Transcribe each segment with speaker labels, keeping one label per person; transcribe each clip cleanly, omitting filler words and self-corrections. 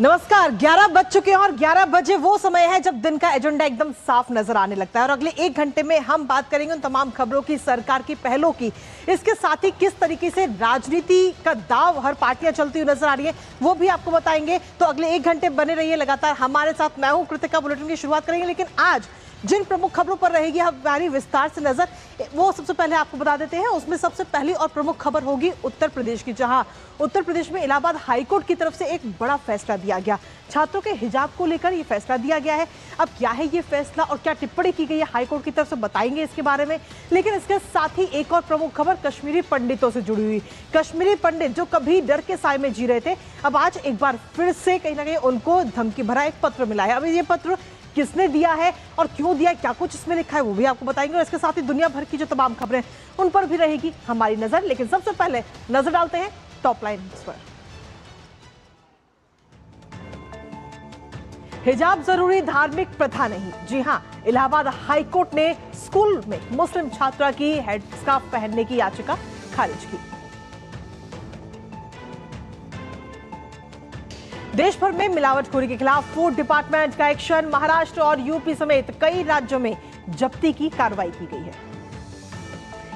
Speaker 1: नमस्कार। 11 बज चुके हैं और 11 बजे वो समय है जब दिन का एजेंडा एकदम साफ नजर आने लगता है और अगले 1 घंटे में हम बात करेंगे उन तमाम खबरों की, सरकार की पहलों की। इसके साथ ही किस तरीके से राजनीति का दाव हर पार्टियां चलती हुई नजर आ रही है वो भी आपको बताएंगे। तो अगले 1 घंटे बने रहिए लगातार हमारे साथ। मैं हूं कृतिका। बुलेटिन की शुरुआत करेंगे, लेकिन आज जिन प्रमुख खबरों पर रहेगी हमारी विस्तार से नजर, वो सबसे पहले आपको बता देते हैं। उसमें सबसे पहली और प्रमुख खबर होगी उत्तर प्रदेश की, जहां उत्तर प्रदेश में इलाहाबाद हाईकोर्ट की तरफ से एक बड़ा फैसला दिया गया। छात्रों के हिजाब को लेकर यह फैसला दिया गया है। अब क्या है ये फैसला और क्या टिप्पणी की गई है हाईकोर्ट की तरफ से, बताएंगे इसके बारे में। लेकिन इसके साथ ही एक और प्रमुख खबर कश्मीरी पंडितों से जुड़ी हुई। कश्मीरी पंडित जो कभी डर के साए में जी रहे थे, अब आज एक बार फिर से कहीं ना कहीं उनको धमकी भरा एक पत्र मिला है। अब ये पत्र किसने दिया है और क्यों दिया है, क्या कुछ इसमें लिखा है, वो भी आपको बताएंगे। और इसके साथ ही दुनिया भर की जो तमाम खबरें उन पर भी रहेगी हमारी नजर। लेकिन सबसे पहले नजर डालते हैं टॉप लाइन पर। हिजाब जरूरी, धार्मिक प्रथा नहीं। जी हां, इलाहाबाद हाईकोर्ट ने स्कूल में मुस्लिम छात्रा की हेड स्कार्फ पहनने की याचिका खारिज की। देश भर में मिलावटखोरी के खिलाफ फूड डिपार्टमेंट का एक्शन। महाराष्ट्र और यूपी समेत कई राज्यों में जब्ती की कार्रवाई की गई है।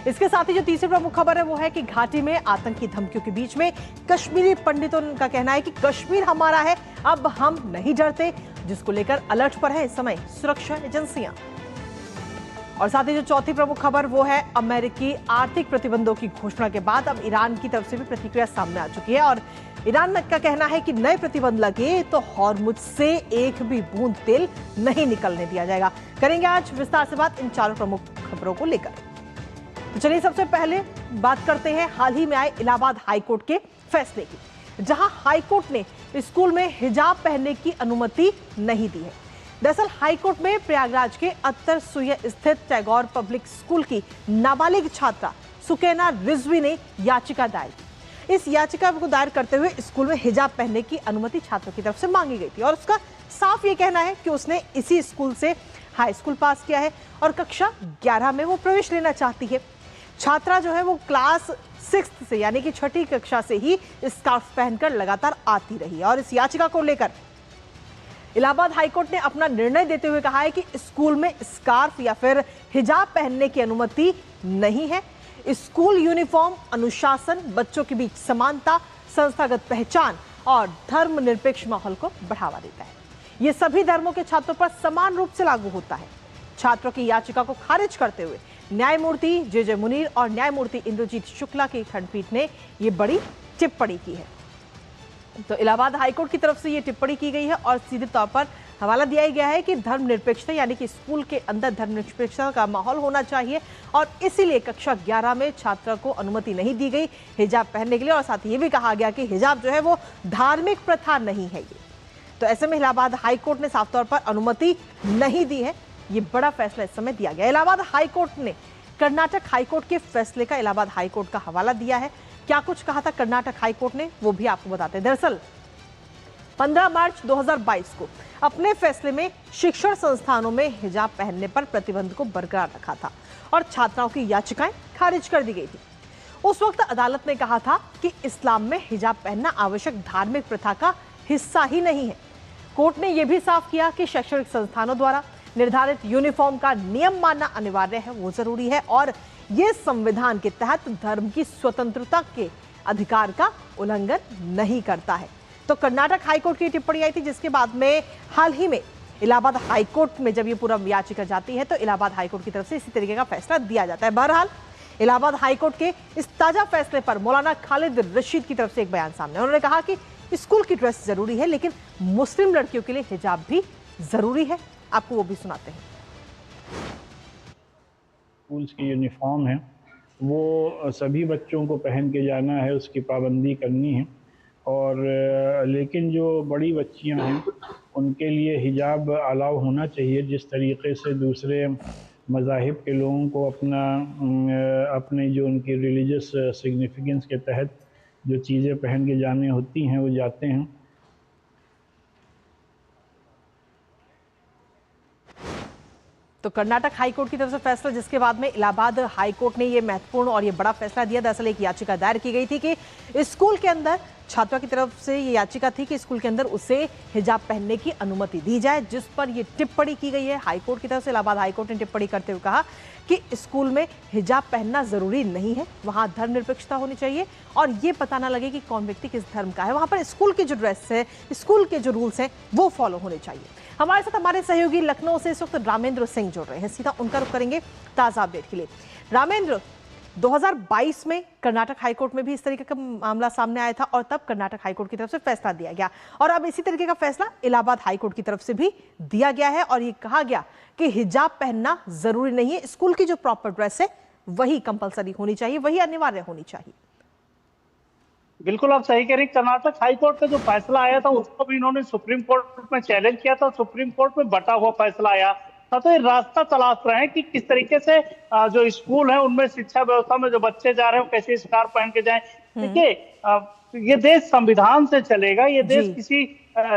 Speaker 1: इसके साथ ही जो तीसरी प्रमुख खबर है वो है कि घाटी में आतंकी धमकियों के बीच में कश्मीरी पंडितों का कहना है कि कश्मीर हमारा है, अब हम नहीं डरते, जिसको लेकर अलर्ट पर है इस समय सुरक्षा एजेंसियां। और साथ ही जो चौथी प्रमुख खबर वो है अमेरिकी आर्थिक प्रतिबंधों की घोषणा के बाद अब ईरान की तरफ से भी प्रतिक्रिया सामने आ चुकी है और ईरान का कहना है कि नए प्रतिबंध लगे तो हॉर्मुज से एक भी बूंद तेल नहीं निकलने दिया जाएगा। करेंगे आज विस्तार से बात इन चारों प्रमुख खबरों को लेकर। तो चलिए सबसे पहले बात करते हैं हाल ही में आए इलाहाबाद हाईकोर्ट के फैसले की, जहां हाईकोर्ट ने स्कूल में हिजाब पहनने की अनुमति नहीं दी है। दरअसल हाईकोर्ट में प्रयागराज के अत्तर सुय स्थित टैगोर पब्लिक स्कूल की नाबालिग छात्रा सुकैना रिजवी ने याचिका दायर की। इस याचिका को दायर करते हुए स्कूल में हिजाब पहनने की अनुमति छात्रों की तरफ से मांगी गई थी और उसका साफ ये कहना है कि उसने इसी स्कूल से हाई स्कूल पास किया है और कक्षा 11 में वो प्रवेश लेना चाहती है। छात्रा जो है वो क्लास 6 से यानी कि 6ठी कक्षा से ही स्कार्फ पहनकर लगातार आती रही और इस याचिका को लेकर इलाहाबाद हाईकोर्ट ने अपना निर्णय देते हुए कहा है कि स्कूल में स्कार्फ या फिर हिजाब पहनने की अनुमति नहीं है। स्कूल यूनिफॉर्म अनुशासन, बच्चों के बीच समानता, संस्थागत पहचान और धर्मनिरपेक्ष माहौल को बढ़ावा देता है। यह सभी धर्मों के छात्रों पर समान रूप से लागू होता है। छात्रों की याचिका को खारिज करते हुए न्यायमूर्ति जे मुनीर और न्यायमूर्ति इंद्रजीत शुक्ला की खंडपीठ ने यह बड़ी टिप्पणी की है। तो इलाहाबाद हाईकोर्ट की तरफ से ये टिप्पणी की गई है और सीधे तौर पर हवाला दिया गया है कि धर्मनिरपेक्षता यानी कि स्कूल के अंदर धर्मनिरपेक्षता का माहौल होना चाहिए और इसीलिए कक्षा 11 में छात्रा को अनुमति नहीं दी गई हिजाब पहनने के लिए। और साथ ही ये भी कहा गया कि हिजाब जो है वो धार्मिक प्रथा नहीं है। ये तो ऐसे में इलाहाबाद हाईकोर्ट ने साफ तौर पर अनुमति नहीं दी है। ये बड़ा फैसला इस समय दिया गया। इलाहाबाद हाईकोर्ट ने कर्नाटक हाईकोर्ट के फैसले का इलाहाबाद हाईकोर्ट का हवाला दिया है। क्या कुछ कहा था कर्नाटक हाईकोर्ट ने वो भी आपको बताते हैं। दरअसल 15 मार्च 2022 को अपने फैसले में शिक्षण संस्थानों में हिजाब पहनने पर प्रतिबंध को बरकरार रखा था और छात्राओं की याचिकाएं खारिज कर दी गई थी। उस वक्त अदालत ने कहा था कि इस्लाम में हिजाब पहनना आवश्यक धार्मिक प्रथा का हिस्सा ही नहीं है। कोर्ट ने यह भी साफ किया कि शैक्षणिक संस्थानों द्वारा निर्धारित यूनिफॉर्म का नियम मानना अनिवार्य है, वो जरूरी है और यह संविधान के तहत धर्म की स्वतंत्रता के अधिकार का उल्लंघन नहीं करता है। तो कर्नाटक हाईकोर्ट की टिप्पणी आई थी, जिसके बाद में हाल ही में इलाहाबाद हाईकोर्ट में जब ये पूरा याचिका जाती है तो इलाहाबाद हाईकोर्ट की तरफ से इसी तरीके का फैसला दिया जाता है। बहरहाल इलाहाबाद हाईकोर्ट के इस ताजा फैसले पर मौलाना खालिद रशीद की तरफ से एक बयान सामने। उन्होंने कहा कि स्कूल की ड्रेस जरूरी है लेकिन मुस्लिम लड़कियों के लिए हिजाब भी जरूरी है। आपको वो भी सुनाते हैं।
Speaker 2: स्कूल्स की यूनिफॉर्म है वो सभी बच्चों को पहन के जाना है, उसकी पाबंदी करनी है और लेकिन जो बड़ी बच्चियां हैं उनके लिए हिजाब अलाउ होना चाहिए। जिस तरीके से दूसरे मज़ाहिब के लोगों को अपने जो उनकी रिलीजियस सिग्निफिकेंस के तहत जो चीज़ें पहन के जाने होती हैं वो जाते हैं।
Speaker 1: तो कर्नाटक हाईकोर्ट की तरफ से फैसला, जिसके बाद में इलाहाबाद हाईकोर्ट ने यह महत्वपूर्ण और यह बड़ा फैसला दिया। दरअसल एक याचिका दायर की गई थी कि स्कूल के अंदर छात्रा की तरफ से ये याचिका थी कि स्कूल के अंदर उसे हिजाब पहनने की अनुमति दी जाए, जिस पर ये टिप्पणी की गई है हाईकोर्ट की तरफ से। इलाहाबाद हाईकोर्ट ने टिप्पणी करते हुए कहा कि स्कूल में हिजाब पहनना जरूरी नहीं है, वहां धर्मनिरपेक्षता होनी चाहिए और ये पता ना लगे कि कौन व्यक्ति किस धर्म का है। वहां पर स्कूल की जो ड्रेस है, स्कूल के जो रूल्स हैं वो फॉलो होने चाहिए। हमारे साथ हमारे सहयोगी लखनऊ से इस वक्त रामेंद्र सिंह जुड़ रहे हैं, सीधा उनका रुख करेंगे ताजा अपडेट के लिए। रामेंद्र, 2022 में कर्नाटक हाईकोर्ट में भी इस तरीके का मामला सामने आया था और तब कर्नाटक हाईकोर्ट की तरफ से फैसला दिया गया और अब इसी तरीके का फैसला इलाहाबाद हाईकोर्ट की तरफ से भी दिया गया है और ये कहा गया कि हिजाब पहनना जरूरी नहीं है, स्कूल की जो प्रॉपर ड्रेस है वही कंपलसरी होनी चाहिए, वही अनिवार्य होनी चाहिए।
Speaker 3: बिल्कुल आप सही कह रही। कर्नाटक हाईकोर्ट का जो फैसला आया था उसको भी इन्होंने सुप्रीम कोर्ट में चैलेंज किया था, सुप्रीम कोर्ट में बटा हुआ फैसला आया था। तो ये रास्ता तलाश रहे हैं कि किस तरीके से जो स्कूल है उनमें शिक्षा व्यवस्था में जो बच्चे जा रहे हैं कैसे स्कार्फ पहन के जाएं। देखिए ये देश संविधान से चलेगा, ये देश किसी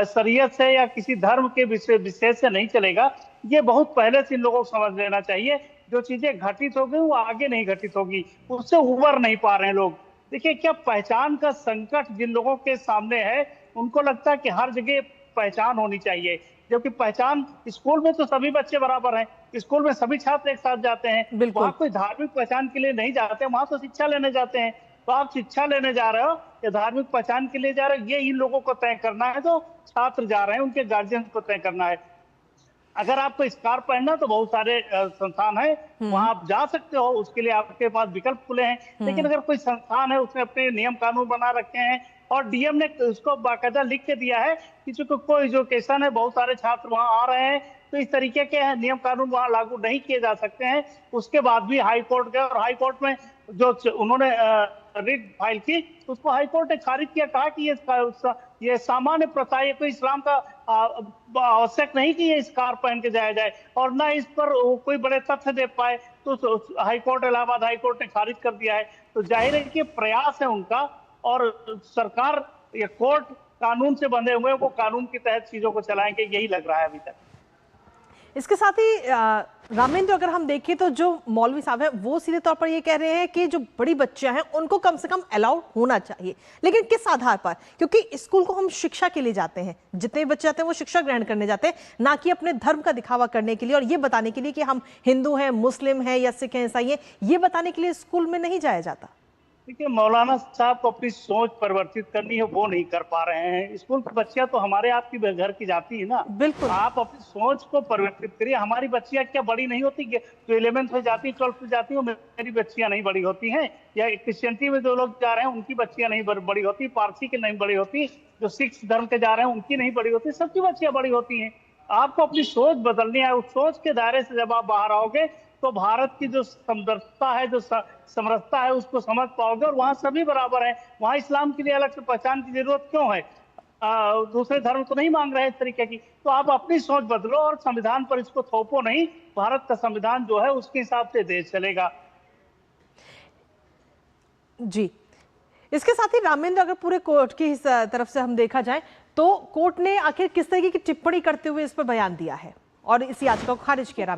Speaker 3: शरीयत से या किसी धर्म के विशेष से नहीं चलेगा। ये बहुत पहले से इन लोगों को समझ लेना चाहिए। जो चीजें घटित हो गई वो आगे नहीं घटित होगी, उससे उबर नहीं पा रहे हैं लोग। देखिए क्या पहचान का संकट जिन लोगों के सामने है, उनको लगता है कि हर जगह पहचान होनी चाहिए, जबकि पहचान स्कूल में तो सभी बच्चे बराबर हैं, स्कूल में सभी छात्र एक साथ जाते हैं, वहाँ कोई धार्मिक पहचान के लिए नहीं जाते, वहाँ तो शिक्षा लेने जाते हैं। तो आप शिक्षा लेने जा रहे हो या धार्मिक पहचान के लिए जा रहे हो, ये इन लोगों को तय करना है। जो छात्र जा रहे हैं उनके गार्जियन को तय करना है। अगर आपको स्कार्फ पहनना तो बहुत सारे संस्थान है, वहां आप जा सकते हो, उसके लिए आपके पास विकल्प खुले हैं। लेकिन अगर कोई संस्थान है उसने अपने नियम कानून बना रखे हैं और डीएम ने उसको बाकायदा लिख के दिया है कि चूंकि कोई एजुकेशन है, बहुत सारे छात्र वहां आ रहे हैं, तो इस तरीके के नियम कानून वहां लागू नहीं किए जा सकते हैं। उसके बाद भी हाईकोर्ट गए और हाईकोर्ट में जो उन्होंने रिट फाइल की उसको हाईकोर्ट ने खारिज किया, कहा कि ये सामान्य प्रथा है, कोई इस्लाम का आवश्यक नहीं कि ये स्कार्फ पहन के जाया जाए और ना इस पर कोई बड़े तथ्य दे पाए। तो हाईकोर्ट, इलाहाबाद हाईकोर्ट ने खारिज कर दिया है। तो जाहिर है कि प्रयास है उनका और सरकार या कोर्ट कानून से बंधे हुए, वो कानून के तहत चीजों को चलाएंगे, यही लग रहा है अभी तक।
Speaker 1: इसके साथ ही रामेंद्र, अगर हम देखें तो जो मौलवी साहब हैं वो सीधे तौर पर ये कह रहे हैं कि जो बड़ी बच्चियां हैं उनको कम से कम अलाउड होना चाहिए, लेकिन किस आधार पर? क्योंकि स्कूल को हम शिक्षा के लिए जाते हैं, जितने बच्चे जाते हैं वो शिक्षा ग्रहण करने जाते हैं, ना कि अपने धर्म का दिखावा करने के लिए और ये बताने के लिए कि हम हिंदू हैं, मुस्लिम हैं या सिख हैं, ईसाई हैं, ये बताने के लिए स्कूल में नहीं जाया जाता।
Speaker 3: देखिए मौलाना साहब को अपनी सोच परिवर्तित करनी है, वो नहीं कर पा रहे हैं। स्कूल की बच्चियां तो हमारे आपकी घर की जाती है ना।
Speaker 1: बिल्कुल,
Speaker 3: आप अपनी सोच को परिवर्तित करिए। हमारी बच्चियां क्या बड़ी नहीं होती? जो 11th में जाती, 12th में जाती है, मेरी बच्चियां नहीं बड़ी होती हैं? या क्रिश्चियनिटी में जो लोग जा रहे हैं उनकी बच्चियां नहीं बड़ी होती? पारसी की नहीं बड़ी होती? जो सिख धर्म के जा रहे हैं उनकी नहीं बड़ी होती? सबकी बच्चियां बड़ी होती हैं। आपको अपनी सोच बदलनी है। उस सोच के दायरे से जब आप बाहर आओगे तो भारत की जो समरसता है, जो समरसता है, उसको समझ पाओगे और वहाँ सभी बराबर हैं। वहाँ इस्लाम के लिए अलग से पहचान की जरूरत क्यों है? दूसरे धर्म तो नहीं मांग रहे इस तरीके की। तो आप अपनी सोच बदलो और संविधान पर इसको थोपो नहीं। भारत का संविधान जो है उसके हिसाब से देश चलेगा।
Speaker 1: जी, इसके साथ ही रामेंद्र, अगर पूरे कोर्ट की तरफ से हम देखा जाए तो कोर्ट ने आखिर किस तरीके की टिप्पणी करते हुए इस पर बयान दिया है और इस याचिका को खारिज किया?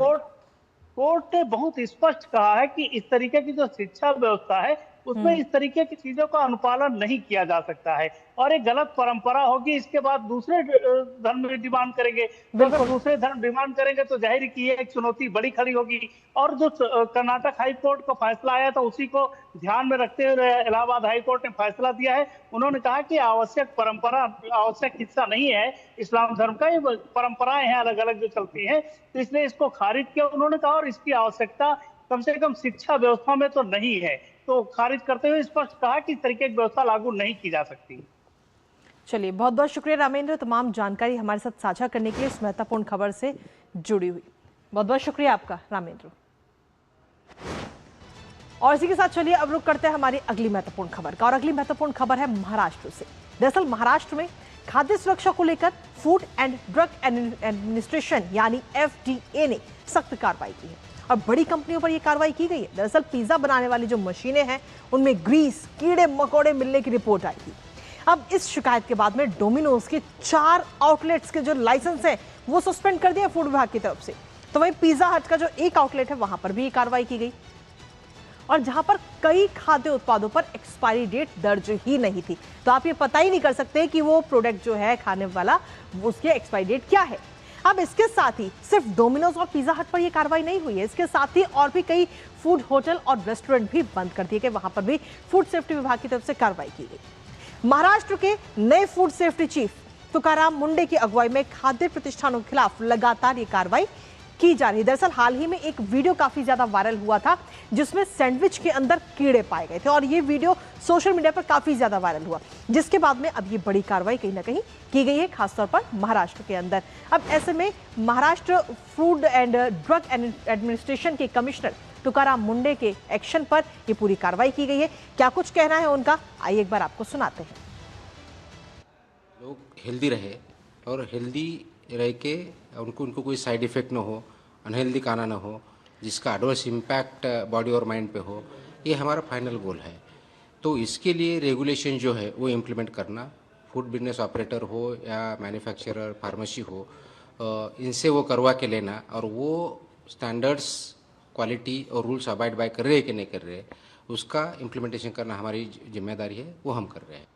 Speaker 3: कोर्ट ने बहुत स्पष्ट कहा है कि इस तरीके की जो शिक्षा व्यवस्था है उसमें इस तरीके की चीजों का अनुपालन नहीं किया जा सकता है और एक गलत परंपरा होगी। इसके बाद दूसरे धर्म भी डिमांड करेंगे, तो अगर दूसरे धर्म डिमांड करेंगे तो जाहिर की एक चुनौती बड़ी खड़ी होगी। और जो कर्नाटक हाई कोर्ट का फैसला आया था उसी को ध्यान में रखते हुए इलाहाबाद हाई कोर्ट ने फैसला दिया है। उन्होंने कहा कि आवश्यक परंपरा आवश्यक हिस्सा नहीं है इस्लाम धर्म का, ये परंपराएं हैं अलग अलग जो चलती हैं, तो इसलिए इसको खारिज किया उन्होंने कहा। और इसकी आवश्यकता कम से कम शिक्षा व्यवस्था में तो नहीं है, तो खारिज करते हुए स्पष्ट कहा कि इस तरीके की व्यवस्था लागू नहीं की जा सकती।
Speaker 1: चलिए, बहुत बहुत शुक्रिया रामेंद्र, तमाम जानकारी हमारे साथ साझा करने के लिए, इस महत्वपूर्ण खबर से जुड़ी हुई। बहुत बहुत शुक्रिया आपका रामेंद्र। और इसी के साथ चलिए अब रुक करते हैं हमारी अगली महत्वपूर्ण खबर का, और अगली महत्वपूर्ण खबर है महाराष्ट्र से। दरअसल महाराष्ट्र में खाद्य सुरक्षा को लेकर फूड एंड ड्रग एडमिनिस्ट्रेशन यानी FDA ने सख्त कार्रवाई की है और बड़ी कंपनियों पर यह कार्रवाई की गई है। दरअसल पिज्जा बनाने वाली जो मशीनें हैं उनमें ग्रीस, कीड़े मकोड़े मिलने की रिपोर्ट आई थी। अब इस शिकायत के बाद में डोमिनोज के 4 आउटलेट्स के जो लाइसेंस हैं वो सस्पेंड कर दिया फूड विभाग की तरफ से। तो वहीं पिज्जा हट का जो एक आउटलेट है वहां पर भी ये कार्रवाई की गई। और जहां पर कई खाद्य उत्पादों पर एक्सपायरी डेट दर्ज ही नहीं थी। तो आप ये पता ही नहीं कर सकते कि वो प्रोडक्ट जो है खाने वाला उसकी एक्सपायरी डेट क्या है। अब इसके साथ ही सिर्फ डोमिनोज और पिज्जा हट पर यह कार्रवाई नहीं हुई है, इसके साथ ही और भी कई फूड होटल और रेस्टोरेंट भी बंद कर दिए गए, वहां पर भी फूड सेफ्टी विभाग की तरफ से कार्रवाई की गई। महाराष्ट्र के नए फूड सेफ्टी चीफ तुकाराम मुंडे की अगुवाई में खाद्य प्रतिष्ठानों के खिलाफ लगातार ये कार्रवाई की जा रही है। दरअसल हाल ही में एक वीडियो काफी ज्यादा वायरल हुआ था जिसमें सैंडविच के अंदर कीड़े पाए गए थे और ये वीडियो सोशल मीडिया पर काफी ज्यादा वायरल हुआ, जिसके बाद में अब ये बड़ी कार्रवाई कहीं ना कहीं की गई है, खासतौर पर महाराष्ट्र के अंदर। अब ऐसे में Maharashtra food and drug administration के कमिश्नर तुकाराम मुंडे के एक्शन पर ये पूरी कार्रवाई की गई है। क्या कुछ कहना है उनका, आइए एक बार आपको सुनाते हैं।
Speaker 4: लोग हेल्दी रहे और हेल्दी रह के उनको कोई साइड इफ़ेक्ट ना हो, अनहेल्दी खाना ना हो, जिसका एडवर्स इम्पैक्ट बॉडी और माइंड पे हो, ये हमारा फाइनल गोल है। तो इसके लिए रेगुलेशन जो है वो इम्प्लीमेंट करना, फूड बिजनेस ऑपरेटर हो या मैन्युफैक्चरर फार्मेसी हो, इनसे वो करवा के लेना और वो स्टैंडर्ड्स क्वालिटी और रूल्स अबाइड बाय कर रहे हैं कि नहीं कर रहे, उसका इम्प्लीमेंटेशन करना हमारी जिम्मेदारी है, वो हम कर रहे हैं।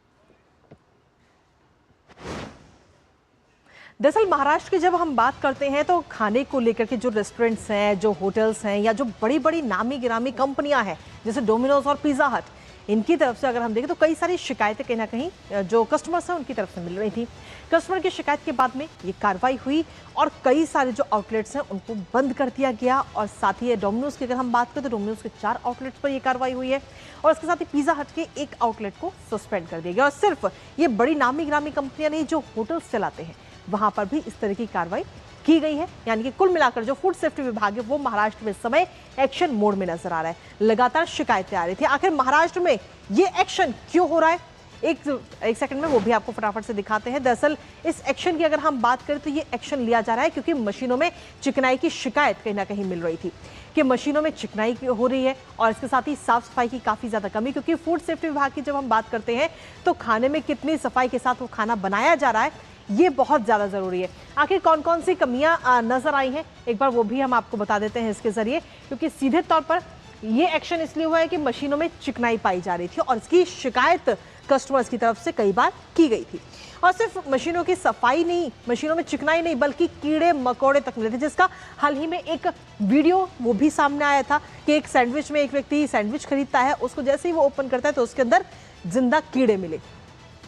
Speaker 1: दरअसल महाराष्ट्र की जब हम बात करते हैं तो खाने को लेकर के जो रेस्टोरेंट्स हैं, जो होटल्स हैं या जो बड़ी बड़ी नामी गिरामी कंपनियां हैं जैसे डोमिनोज और पिज़्ज़ा हट, इनकी तरफ से अगर हम देखें तो कई सारी शिकायतें कहीं ना कहीं जो कस्टमर्स हैं उनकी तरफ से मिल रही थी। कस्टमर की शिकायत के बाद में ये कार्रवाई हुई और कई सारे जो आउटलेट्स हैं उनको बंद कर दिया गया और साथ ही डोमिनोज की अगर हम बात करें तो डोमिनोज के 4 आउटलेट्स पर ये कार्रवाई हुई है और इसके साथ ही पिज़्ज़ा हट के 1 आउटलेट को सस्पेंड कर दिया गया। और सिर्फ ये बड़ी नामी गिरामी कंपनियां नहीं, जो होटल्स चलाते हैं वहां पर भी इस तरह की कार्रवाई की गई है। यानी कि कुल मिलाकर जो फूड सेफ्टी विभाग है वो महाराष्ट्र में इस समय एक्शन मोड में नजर आ रहा है। लगातार शिकायतें आ रही थी, आखिर महाराष्ट्र में ये एक्शन क्यों हो रहा है, एक सेकंड में वो भी आपको फटाफट से दिखाते हैं। दरअसल इस एक्शन की अगर हम बात करें तो ये एक्शन लिया जा रहा है क्योंकि मशीनों में चिकनाई की शिकायत कहीं ना कहीं मिल रही थी कि मशीनों में चिकनाई हो रही है और इसके साथ ही साफ सफाई की काफी ज्यादा कमी, क्योंकि फूड सेफ्टी विभाग की जब हम बात करते हैं तो खाने में कितनी सफाई के साथ वो खाना बनाया जा रहा है ये बहुत ज्यादा जरूरी है। आखिर कौन कौन सी कमियां नजर आई हैं एक बार वो भी हम आपको बता देते हैं इसके जरिए, क्योंकि सीधे तौर पर ये एक्शन इसलिए हुआ है कि मशीनों में चिकनाई पाई जा रही थी और इसकी शिकायत कस्टमर्स की तरफ से कई बार की गई थी। और सिर्फ मशीनों की सफाई नहीं, मशीनों में चिकनाई नहीं, बल्कि कीड़े मकोड़े तक मिले थे, जिसका हाल ही में एक वीडियो वो भी सामने आया था कि एक सैंडविच में एक व्यक्ति सैंडविच खरीदता है, उसको जैसे ही वो ओपन करता है तो उसके अंदर जिंदा कीड़े मिले,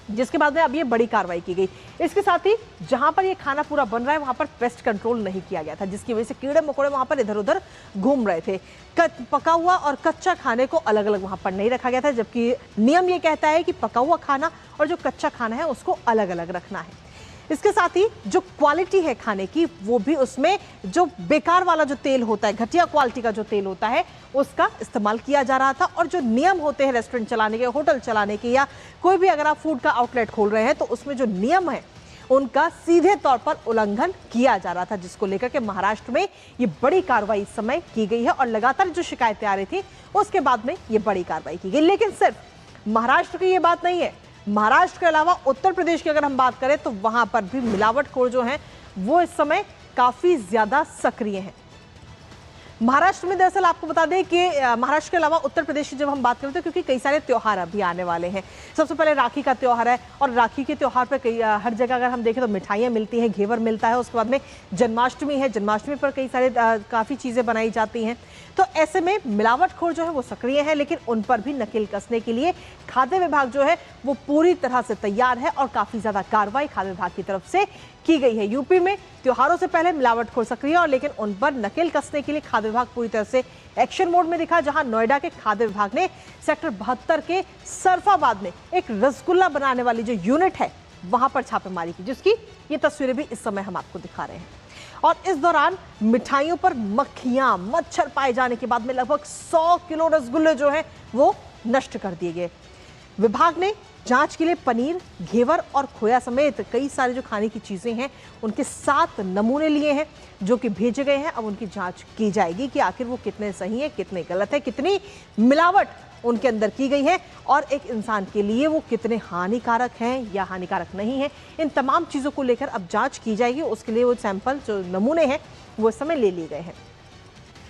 Speaker 1: जिसके बाद में अब ये बड़ी कार्रवाई की गई। इसके साथ ही जहां पर ये खाना पूरा बन रहा है वहां पर पेस्ट कंट्रोल नहीं किया गया था, जिसकी वजह से कीड़े मकोड़े वहां पर इधर उधर घूम रहे थे। पका हुआ और कच्चा खाने को अलग अलग वहां पर नहीं रखा गया था, जबकि नियम ये कहता है कि पका हुआ खाना और जो कच्चा खाना है उसको अलग अलग रखना है। इसके साथ ही जो क्वालिटी है खाने की वो भी, उसमें जो बेकार वाला जो तेल होता है, घटिया क्वालिटी का जो तेल होता है उसका इस्तेमाल किया जा रहा था। और जो नियम होते हैं रेस्टोरेंट चलाने के, होटल चलाने के, या कोई भी अगर आप फूड का आउटलेट खोल रहे हैं तो उसमें जो नियम है उनका सीधे तौर पर उल्लंघन किया जा रहा था, जिसको लेकर के महाराष्ट्र में ये बड़ी कार्रवाई इस समय की गई है। और लगातार जो शिकायतें आ रही थी उसके बाद में ये बड़ी कार्रवाई की गई। लेकिन सिर्फ महाराष्ट्र की ये बात नहीं है, महाराष्ट्र के अलावा उत्तर प्रदेश की अगर हम बात करें तो वहां पर भी मिलावटखोर जो हैं वो इस समय काफी ज्यादा सक्रिय हैं। महाराष्ट्र में दरअसल आपको बता दें कि महाराष्ट्र के अलावा उत्तर प्रदेश की जब हम बात करें तो क्योंकि कई सारे त्योहार अभी आने वाले हैं। सबसे पहले राखी का त्योहार है और राखी के त्योहार पर कई हर जगह अगर हम देखें तो मिठाइयाँ मिलती हैं, घेवर मिलता है। उसके बाद में जन्माष्टमी है, जन्माष्टमी पर कई सारे काफ़ी चीज़ें बनाई जाती हैं। तो ऐसे में मिलावटखोर जो है वो सक्रिय है, लेकिन उन पर भी नकेल कसने के लिए खाद्य विभाग जो है वो पूरी तरह से तैयार है और काफ़ी ज़्यादा कार्रवाई खाद्य विभाग की तरफ से की गई है। यूपी में त्योहारों से पहले मिलावटखोर सक्रिय और लेकिन उन पर नकेल कसने के लिए खाद्य विभाग पूरी तरह से एक्शन मोड में दिखा, जहां नोएडा के खाद्य विभाग ने सेक्टर 72 के सरफाबाद में एक रसगुल्ला बनाने वाली जो यूनिट है वहां पर छापेमारी की, जिसकी ये तस्वीरें भी इस समय हम आपको दिखा रहे हैं। और इस दौरान मिठाइयों पर मक्खियां, मच्छर पाए जाने के बाद में लगभग 100 किलो रसगुल्ले जो हैं वो नष्ट कर दिए गए। विभाग ने जांच के लिए पनीर, घेवर और खोया समेत कई सारे जो खाने की चीजें हैं उनके 7 नमूने लिए हैं जो कि भेजे गए हैं। अब उनकी जांच की जाएगी कि आखिर वो कितने सही हैं, कितने गलत है, कितनी मिलावट उनके अंदर की गई है और एक इंसान के लिए वो कितने हानिकारक हैं या हानिकारक नहीं है। इन तमाम चीज़ों को लेकर अब जांच की जाएगी। उसके लिए वो सैंपल जो नमूने हैं वो इस समय ले लिए गए हैं।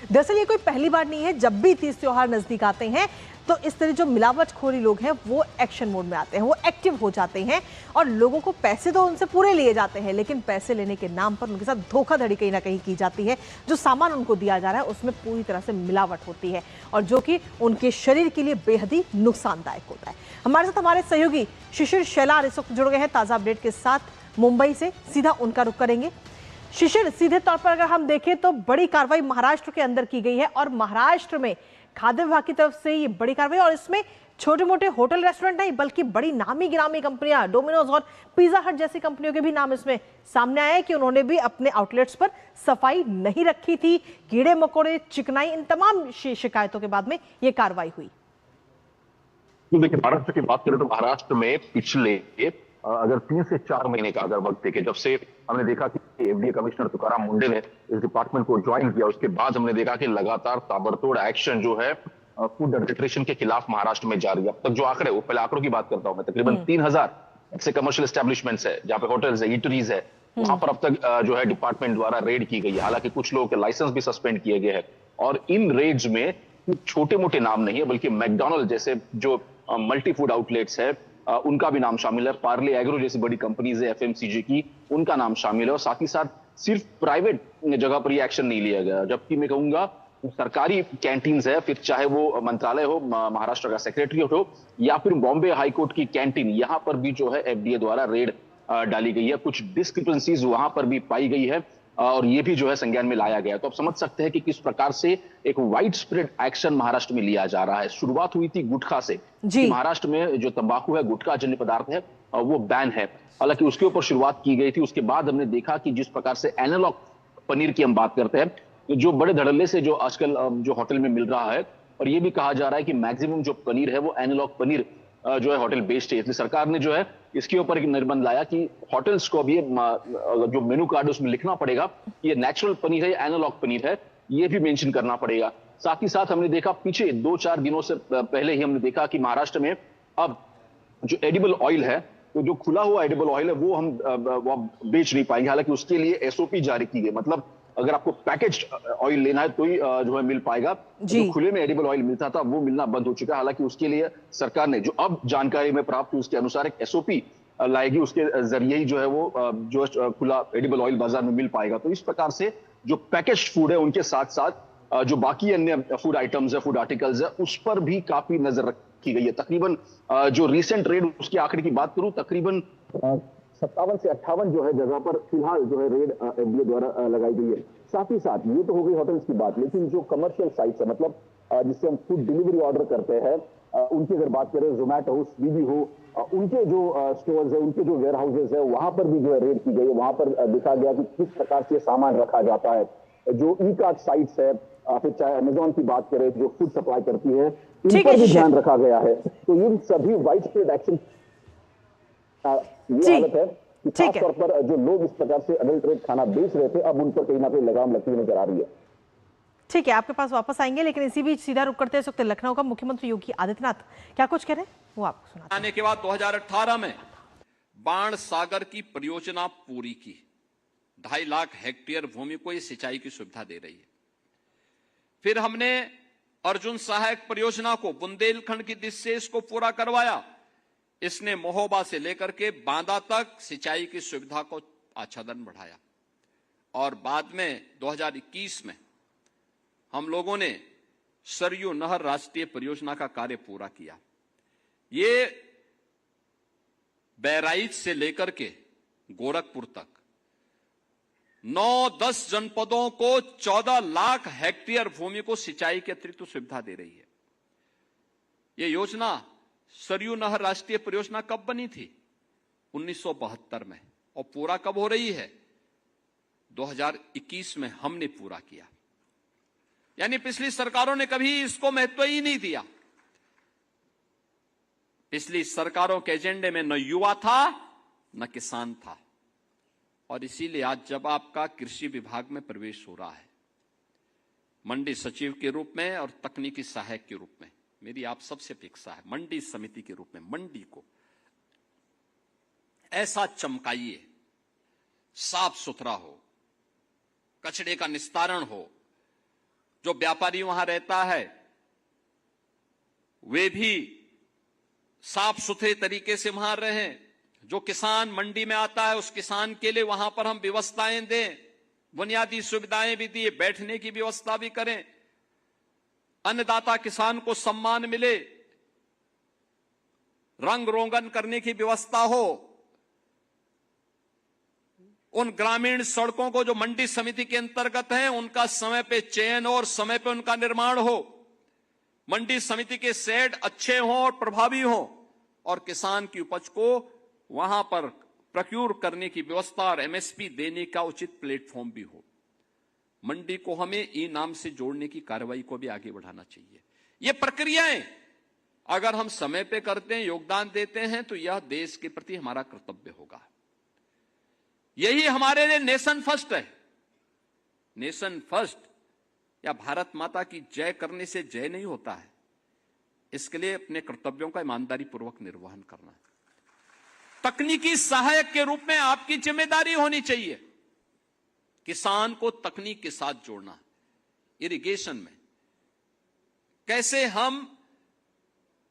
Speaker 1: दरअसल ये कोई पहली बार नहीं है, जब भी तीज त्योहार नजदीक आते हैं तो इस तरह जो मिलावटखोरी लोग हैं वो एक्शन मोड में आते हैं, वो एक्टिव हो जाते हैं और लोगों को पैसे तो उनसे पूरे लिए जाते हैं, लेकिन पैसे लेने के नाम पर उनके साथ धोखाधड़ी कहीं ना कहीं की जाती है। जो सामान उनको दिया जा रहा है उसमें पूरी तरह से मिलावट होती है और जो कि उनके शरीर के लिए बेहद ही नुकसानदायक होता है। हमारे साथ हमारे सहयोगी शिशिर शेलार इस वक्त जुड़ गए हैं ताजा अपडेट के साथ मुंबई से, सीधा उनका रुख करेंगे। शिशिर, सीधे तौर पर अगर हम देखें तो बड़ी कार्रवाई महाराष्ट्र के अंदर की गई है और महाराष्ट्र में खाद्य विभाग की तरफ से ये बड़ी कार्रवाई, और इसमें छोटे मोटे होटल रेस्टोरेंट नहीं बल्कि बड़ी नामी गिरामी कंपनियां, डोमिनोज और पिज्जा हट जैसी कंपनियों के भी नाम इसमें सामने आए कि उन्होंने भी अपने आउटलेट्स पर सफाई नहीं रखी थी, कीड़े मकोड़े, चिकनाई, इन तमाम शिकायतों के बाद में ये कार्रवाई हुई।
Speaker 5: देखिए, महाराष्ट्र की बात करें तो महाराष्ट्र में पिछले अगर 3 से 4 महीने का अगर वक्त देखें, जब से हमने देखा कि एफडीए कमिश्नर तुकाराम मुंडे ने इस डिपार्टमेंट को ज्वाइन किया, उसके बाद हमने देखा कि लगातार ताबड़तोड़ एक्शन जो है फूड एडल्ट्रेशन के खिलाफ महाराष्ट्र में जारी है। अब तक जो आंकड़े, वो पहले आंकड़ों की बात करता हूं मैं, तकरीबन 3000 ऐसे कमर्शियल एस्टेब्लिशमेंट्स है जहां पे होटल्स है, ईटरीज है, वहां पर अब तक जो है डिपार्टमेंट द्वारा रेड की गई है। हालांकि कुछ लोगों के लाइसेंस भी सस्पेंड किए गए हैं और इन रेड्स में छोटे मोटे नाम नहीं है बल्कि मैकडॉनल्ड जैसे जो मल्टी फूड आउटलेट्स है उनका भी नाम शामिल है, पार्ले एग्रो जैसी बड़ी कंपनीज है एफएमसीजी की, उनका नाम शामिल है और साथ ही साथ सिर्फ प्राइवेट जगह पर ये एक्शन नहीं लिया गया। जबकि मैं कहूंगा सरकारी कैंटीन्स है, फिर चाहे वो मंत्रालय हो, महाराष्ट्र का सेक्रेटरीट हो या फिर बॉम्बे हाईकोर्ट की कैंटीन, यहां पर भी जो है एफडीए द्वारा रेड डाली गई है। कुछ डिस्क्रिपेंसीज वहां पर भी पाई गई है और ये भी जो है संज्ञान में लाया गया। तो आप समझ सकते हैं कि किस प्रकार से एक वाइड स्प्रेड एक्शन महाराष्ट्र में लिया जा रहा है। शुरुआत हुई थी गुटखा से, महाराष्ट्र में जो तंबाकू है, गुटखा जन्य पदार्थ है, वो बैन है, हालांकि उसके ऊपर शुरुआत की गई थी। उसके बाद हमने देखा कि जिस प्रकार से एनालॉग पनीर की हम बात करते हैं, जो बड़े धड़ल्ले से जो आजकल जो होटल में मिल रहा है, और ये भी कहा जा रहा है कि मैक्सिमम जो पनीर है वो एनालॉग पनीर जो है होटल बेस्ड है। इसलिए सरकार ने जो है इसके ऊपर एक निर्बंध लाया कि होटल्स को भी जो मेनू कार्ड उसमें लिखना पड़ेगा ये नेचुरल पनीर है या एनालॉग पनीर है, ये भी मेंशन करना पड़ेगा। साथ ही साथ हमने देखा पीछे 2-4 दिनों से पहले ही हमने देखा कि महाराष्ट्र में अब जो एडिबल ऑयल है, तो जो खुला हुआ एडिबल ऑयल है वो हम बेच नहीं पाएंगे। हालांकि उसके लिए एसओपी जारी की गई, मतलब अगर आपको पैकेज्ड ऑयल लेना है तो ही जो है मिल पाएगा। जो खुले में एडिबल ऑयल मिलता था वो मिलना बंद हो चुका है। हालांकि उसके लिए सरकार ने जो अब जानकारी में प्राप्त हुई उसके अनुसार एक एसओपी लाएगी, उसके जरिए ही जो है वो जो खुला एडिबल ऑयल बाजार में मिल पाएगा। तो इस प्रकार से जो पैकेज्ड फूड है उनके साथ साथ जो बाकी अन्य फूड आइटम्स है, फूड आर्टिकल्स है, उस पर भी काफी नजर रखी गई है। तकरीबन जो रिसेंट रेड उसके आंकड़े की बात करूं, तकरीबन 57 से 58 जो है जगह पर फिलहाल जो है रेड एफडीए द्वारा लगाई गई है। साथ ही साथ ये तो हो गई होटल्स की बात, लेकिन जो कमर्शियल साइट्स है, मतलब जिससे हम फूड डिलीवरी ऑर्डर करते हैं, उनकी अगर बात करें, जोमैटो हो, स्विगी हो, उनके जो स्टोर्स है, उनके जो वेयर हाउसेज है, वहां पर भी जो है रेड की गई है। वहां पर देखा गया कि किस प्रकार से सामान रखा जाता है। जो ई कार्ट साइट्स है, फिर चाहे अमेजोन की बात करें जो फूड सप्लाई करती है, इन पर भी ध्यान रखा गया है। तो ये सभी वाइड स्प्रेड एक्शन ये हालत है कि खासतौर पर जो लोग इस प्रकार से अडल्ट्रेट खाना बेच रहे थे, अब उन पर कहीं ना कहीं लगाम लगती हुई नजर आ रही है।
Speaker 1: ठीक है, आपके पास वापस आएंगे, लेकिन इसी बीच सीधा रुक करते हैं लखनऊ का। मुख्यमंत्री योगी आदित्यनाथ क्या कुछ कह रहे हैं वो आपको सुनाते हैं।
Speaker 6: आने के बाद 2018 में बाण सागर की परियोजना पूरी की, 2.5 लाख हेक्टेयर भूमि को ये सिंचाई की सुविधा दे रही है। फिर हमने अर्जुन सहायक परियोजना को बुंदेलखंड की दिशा से इसको पूरा करवाया। इसने महोबा से लेकर के बांदा तक सिंचाई की सुविधा को आच्छादन बढ़ाया। और बाद में 2021 में हम लोगों ने सरयू नहर राष्ट्रीय परियोजना का कार्य पूरा किया। ये बहराइच से लेकर के गोरखपुर तक 9-10 जनपदों को 14 लाख हेक्टेयर भूमि को सिंचाई के अतिरिक्त सुविधा दे रही है। यह योजना सरयू नहर राष्ट्रीय परियोजना कब बनी थी? 1972 में। और पूरा कब हो रही है? 2021 में हमने पूरा किया। यानी पिछली सरकारों ने कभी इसको महत्व ही नहीं दिया। पिछली सरकारों के एजेंडे में न युवा था न किसान था। और इसीलिए आज जब आपका कृषि विभाग में प्रवेश हो रहा है, मंडी सचिव के रूप में और तकनीकी सहायक के रूप में, मेरी आप सबसे अपेक्षा है मंडी समिति के रूप में मंडी को ऐसा चमकाइए, साफ सुथरा हो, कचरे का निस्तारण हो, जो व्यापारी वहां रहता है वे भी साफ सुथरे तरीके से वहां रहें। जो किसान मंडी में आता है उस किसान के लिए वहां पर हम व्यवस्थाएं दें, बुनियादी सुविधाएं भी दिए, बैठने की व्यवस्था भी करें, अन्नदाता किसान को सम्मान मिले, रंग रोगन करने की व्यवस्था हो, उन ग्रामीण सड़कों को जो मंडी समिति के अंतर्गत हैं उनका समय पे चयन और समय पे उनका निर्माण हो, मंडी समिति के शेड अच्छे हों और प्रभावी हों, और किसान की उपज को वहां पर प्रोक्यूर करने की व्यवस्था और एमएसपी देने का उचित प्लेटफॉर्म भी हो। मंडी को हमें ई नाम से जोड़ने की कार्रवाई को भी आगे बढ़ाना चाहिए। ये प्रक्रियाएं अगर हम समय पे करते हैं, योगदान देते हैं, तो यह देश के प्रति हमारा कर्तव्य होगा। यही हमारे लिए नेशन फर्स्ट है। नेशन फर्स्ट या भारत माता की जय करने से जय नहीं होता है। इसके लिए अपने कर्तव्यों का ईमानदारी पूर्वक निर्वहन करना है। तकनीकी सहायक के रूप में आपकी जिम्मेदारी होनी चाहिए किसान को तकनीक के साथ जोड़ना। इरिगेशन में कैसे हम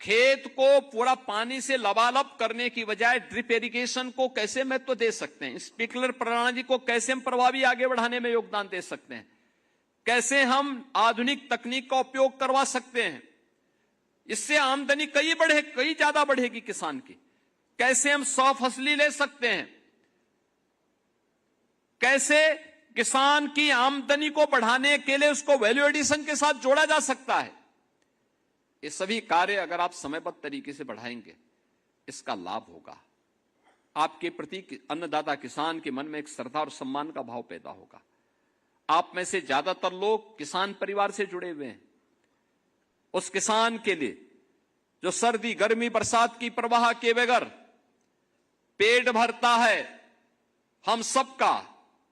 Speaker 6: खेत को पूरा पानी से लबालब करने की बजाय ड्रिप इरिगेशन को कैसे महत्व दे सकते हैं, स्प्रिंकलर प्रणाली को कैसे हम प्रभावी आगे बढ़ाने में योगदान दे सकते हैं, कैसे हम आधुनिक तकनीक का उपयोग करवा सकते हैं, इससे आमदनी कई ज्यादा बढ़ेगी किसान की, कैसे हम 100 फसली ले सकते हैं, कैसे किसान की आमदनी को बढ़ाने के लिए उसको वैल्यू एडिशन के साथ जोड़ा जा सकता है। ये सभी कार्य अगर आप समयबद्ध तरीके से बढ़ाएंगे इसका लाभ होगा। आपके प्रति अन्नदाता किसान के मन में एक श्रद्धा और सम्मान का भाव पैदा होगा। आप में से ज्यादातर लोग किसान परिवार से जुड़े हुए हैं। उस किसान के लिए जो सर्दी गर्मी बरसात की परवाह किए बगैर पेट भरता है, हम सबका,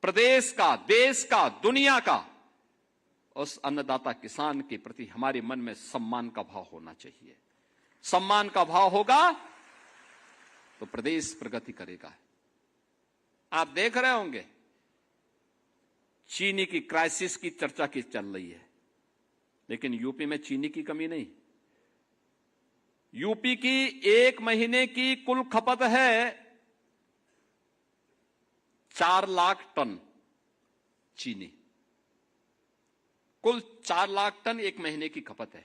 Speaker 6: प्रदेश का, देश का, दुनिया का, उस अन्नदाता किसान के प्रति हमारे मन में सम्मान का भाव होना चाहिए। सम्मान का भाव होगा तो प्रदेश प्रगति करेगा। आप देख रहे होंगे चीनी की क्राइसिस की चर्चा की चल रही है, लेकिन यूपी में चीनी की कमी नहीं। यूपी की एक महीने की कुल खपत है 4 लाख टन चीनी। कुल 4 लाख टन एक महीने की खपत है।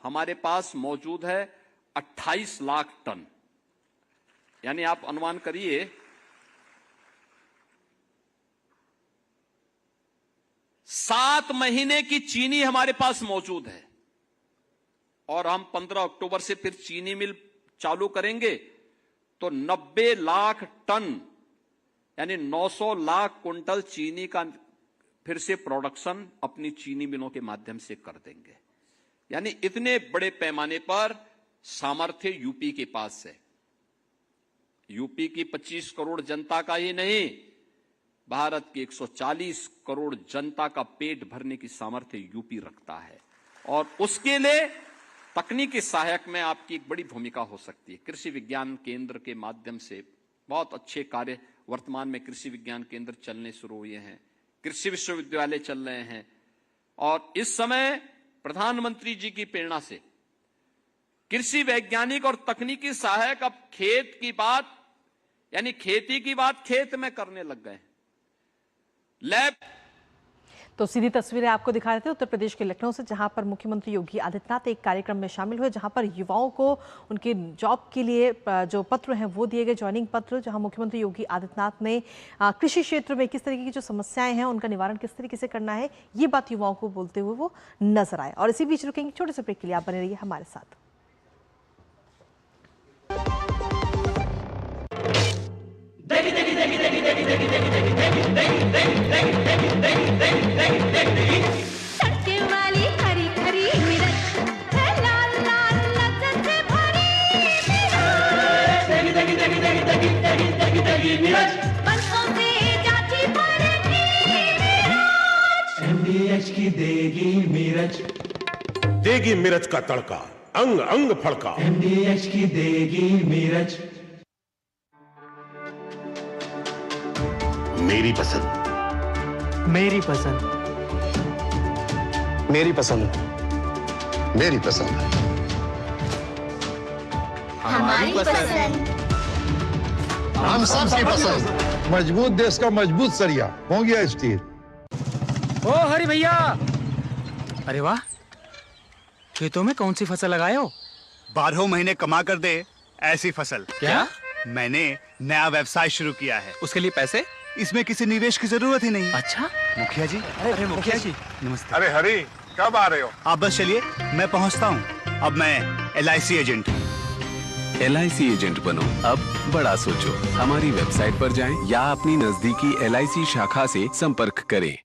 Speaker 6: हमारे पास मौजूद है 28 लाख टन। यानी आप अनुमान करिए 7 महीने की चीनी हमारे पास मौजूद है, और हम 15 अक्टूबर से फिर चीनी मिल चालू करेंगे तो 90 लाख टन यानी 900 लाख कुंटल चीनी का फिर से प्रोडक्शन अपनी चीनी मिलों के माध्यम से कर देंगे। यानी इतने बड़े पैमाने पर सामर्थ्य यूपी के पास है। यूपी की 25 करोड़ जनता का ही नहीं, भारत की 140 करोड़ जनता का पेट भरने की सामर्थ्य यूपी रखता है, और उसके लिए तकनीकी सहायक में आपकी एक बड़ी भूमिका हो सकती है। कृषि विज्ञान केंद्र के माध्यम से बहुत अच्छे कार्य वर्तमान में कृषि विज्ञान केंद्र चलने शुरू हुए हैं, कृषि विश्वविद्यालय चल रहे हैं, और इस समय प्रधानमंत्री जी की प्रेरणा से कृषि वैज्ञानिक और तकनीकी सहायक अब खेत की बात यानी खेती की बात खेत में करने लग गए। लैब
Speaker 1: तो सीधी तस्वीरें आपको दिखा रहे थे उत्तर प्रदेश के लखनऊ से, जहां पर मुख्यमंत्री योगी आदित्यनाथ एक कार्यक्रम में शामिल हुए, जहां पर युवाओं को उनके जॉब के लिए जो पत्र हैं वो दिए गए, ज्वाइनिंग पत्र, जहां मुख्यमंत्री योगी आदित्यनाथ ने कृषि क्षेत्र में किस तरीके की जो समस्याएं हैं उनका निवारण किस तरीके से करना है ये बात युवाओं को बोलते हुए वो नजर आए। और इसी बीच रुकेंगे छोटे से ब्रेक के लिए, आप बने रहिए हमारे साथ।
Speaker 7: तड़के वाली हरी हरी मिर्च है, लाल लाल लज्जत से भरी मिर्च, बरसों से जाती पड़ती मिर्च,
Speaker 8: MDH की देगी मिर्च,
Speaker 9: देगी मिर्च का तड़का, अंग अंग फड़का।
Speaker 8: MDH की देगी मिर्च।
Speaker 9: मेरी पसंद,
Speaker 10: मेरी पसंद, मेरी पसंद।
Speaker 11: मेरी पसंद।
Speaker 7: हमारी पसंद।
Speaker 11: हम सब की पसंद। मजबूत देश का मजबूत सरिया हो गया स्टील।
Speaker 12: ओ हरी भैया, अरे वाह, खेतों में कौन सी फसल लगाए हो?
Speaker 13: 12 महीने कमा कर दे ऐसी फसल।
Speaker 12: क्या?
Speaker 13: मैंने नया व्यवसाय शुरू किया है।
Speaker 12: उसके लिए पैसे?
Speaker 13: इसमें किसी निवेश की जरूरत ही नहीं।
Speaker 12: अच्छा
Speaker 13: मुखिया जी।
Speaker 12: अरे मुखिया जी
Speaker 13: नमस्ते।
Speaker 11: अरे हरी, कब आ रहे हो?
Speaker 13: आप बस चलिए, मैं पहुंचता हूं। अब मैं LIC एजेंट हूं।
Speaker 14: LIC एजेंट बनो, अब बड़ा सोचो। हमारी वेबसाइट पर जाएं या अपनी नजदीकी LIC शाखा से संपर्क करें।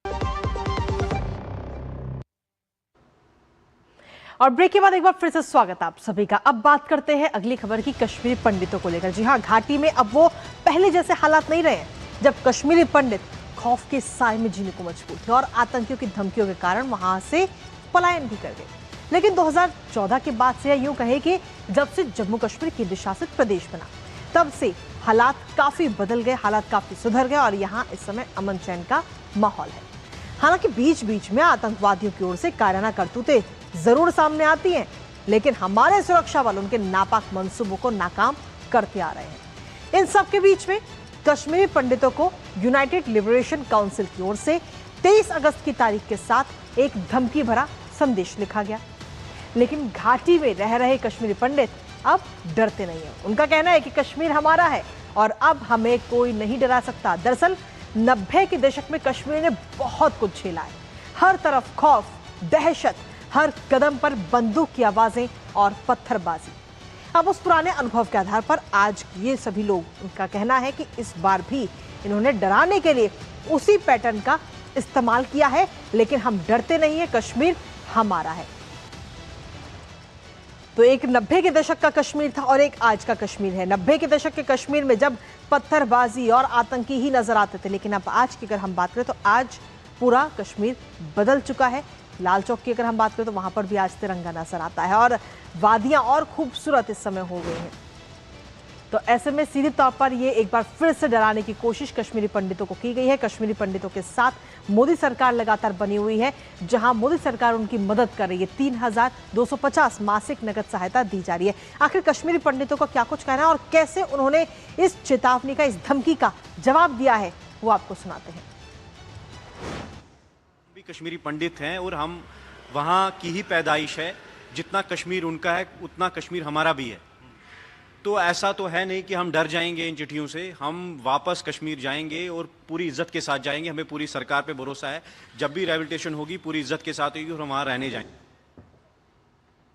Speaker 1: और ब्रेक के बाद एक बार फिर से स्वागत आप सभी का। अब बात करते हैं अगली खबर की, कश्मीरी पंडितों को लेकर। जी हाँ, घाटी में अब वो पहले जैसे हालात नहीं रहे हैं जब कश्मीरी पंडित खौफ के साए में जीने को मजबूर थे और आतंकियों की धमकियों के कारण वहां से पलायन भी कर गए। लेकिन 2014 के बाद से, यूं कहे कि जब से जम्मू कश्मीर केंद्र शासित प्रदेश बना, तब से हालात काफी बदल गए, हालात काफी सुधर गए और यहाँ इस समय अमन चैन का माहौल है। हालांकि बीच बीच में आतंकवादियों की ओर से कायराना करतूतें जरूर सामने आती हैं, लेकिन हमारे सुरक्षा बल उनके नापाक मंसूबों को नाकाम करते आ रहे हैं। इन सब के बीच में कश्मीरी पंडितों को यूनाइटेड लिबरेशन काउंसिल की ओर से 23 अगस्त की तारीख के साथ एक धमकी भरा संदेश लिखा गया। लेकिन घाटी में रह रहे कश्मीरी पंडित अब डरते नहीं हैं। उनका कहना है कि कश्मीर हमारा है और अब हमें कोई नहीं डरा सकता। दरअसल 90 के दशक में कश्मीर ने बहुत कुछ झेला है। हर तरफ खौफ, दहशत, हर कदम पर बंदूक की आवाजें और पत्थरबाजी। अब उस पुराने अनुभव के आधार पर आज ये सभी लोग, उनका कहना है कि इस बार भी इन्होंने डराने के लिए उसी पैटर्न का इस्तेमाल किया है, लेकिन हम डरते नहीं है, कश्मीर हमारा है। तो एक 90 के दशक का कश्मीर था और एक आज का कश्मीर है। 90 के दशक के कश्मीर में जब पत्थरबाजी और आतंकी ही नजर आते थे, लेकिन अब आज की अगर हम बात करें तो आज पूरा कश्मीर बदल चुका है। लाल चौक की अगर हम बात करें तो वहां पर भी आज तिरंगा नजर आता है और वादियां और खूबसूरत इस समय हो गई हैं। तो ऐसे में सीधे तौर पर ये एक बार फिर से डराने की कोशिश कश्मीरी पंडितों को की गई है। कश्मीरी पंडितों के साथ मोदी सरकार लगातार बनी हुई है, जहां मोदी सरकार उनकी मदद कर रही है। 3,250 मासिक नगद सहायता दी जा रही है। आखिर कश्मीरी पंडितों का क्या कुछ कहना है और कैसे उन्होंने इस चेतावनी का, इस धमकी का जवाब दिया है, वो आपको सुनाते हैं।
Speaker 15: कश्मीरी पंडित हैं और हम वहाँ की ही पैदाइश है। जितना कश्मीर उनका है उतना कश्मीर हमारा भी है। तो ऐसा तो है नहीं कि हम डर जाएंगे इन चिट्ठियों से। हम वापस कश्मीर जाएंगे और पूरी इज्जत के साथ जाएंगे। हमें पूरी सरकार पे भरोसा है। जब भी रिहैबिलिटेशन होगी पूरी इज्जत के साथ होगी और हम वहाँ रहने जाएंगे।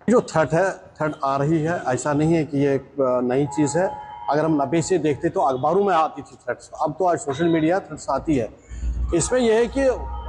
Speaker 10: जो थ्रेट है, थ्रेट आ रही है, ऐसा नहीं है कि ये एक नई चीज़ है। अगर हम 90 से देखते तो अखबारों में आती थी थ्रेट्स, अब तो आज सोशल मीडिया थ्रेट्स आती है। इसमें यह है कि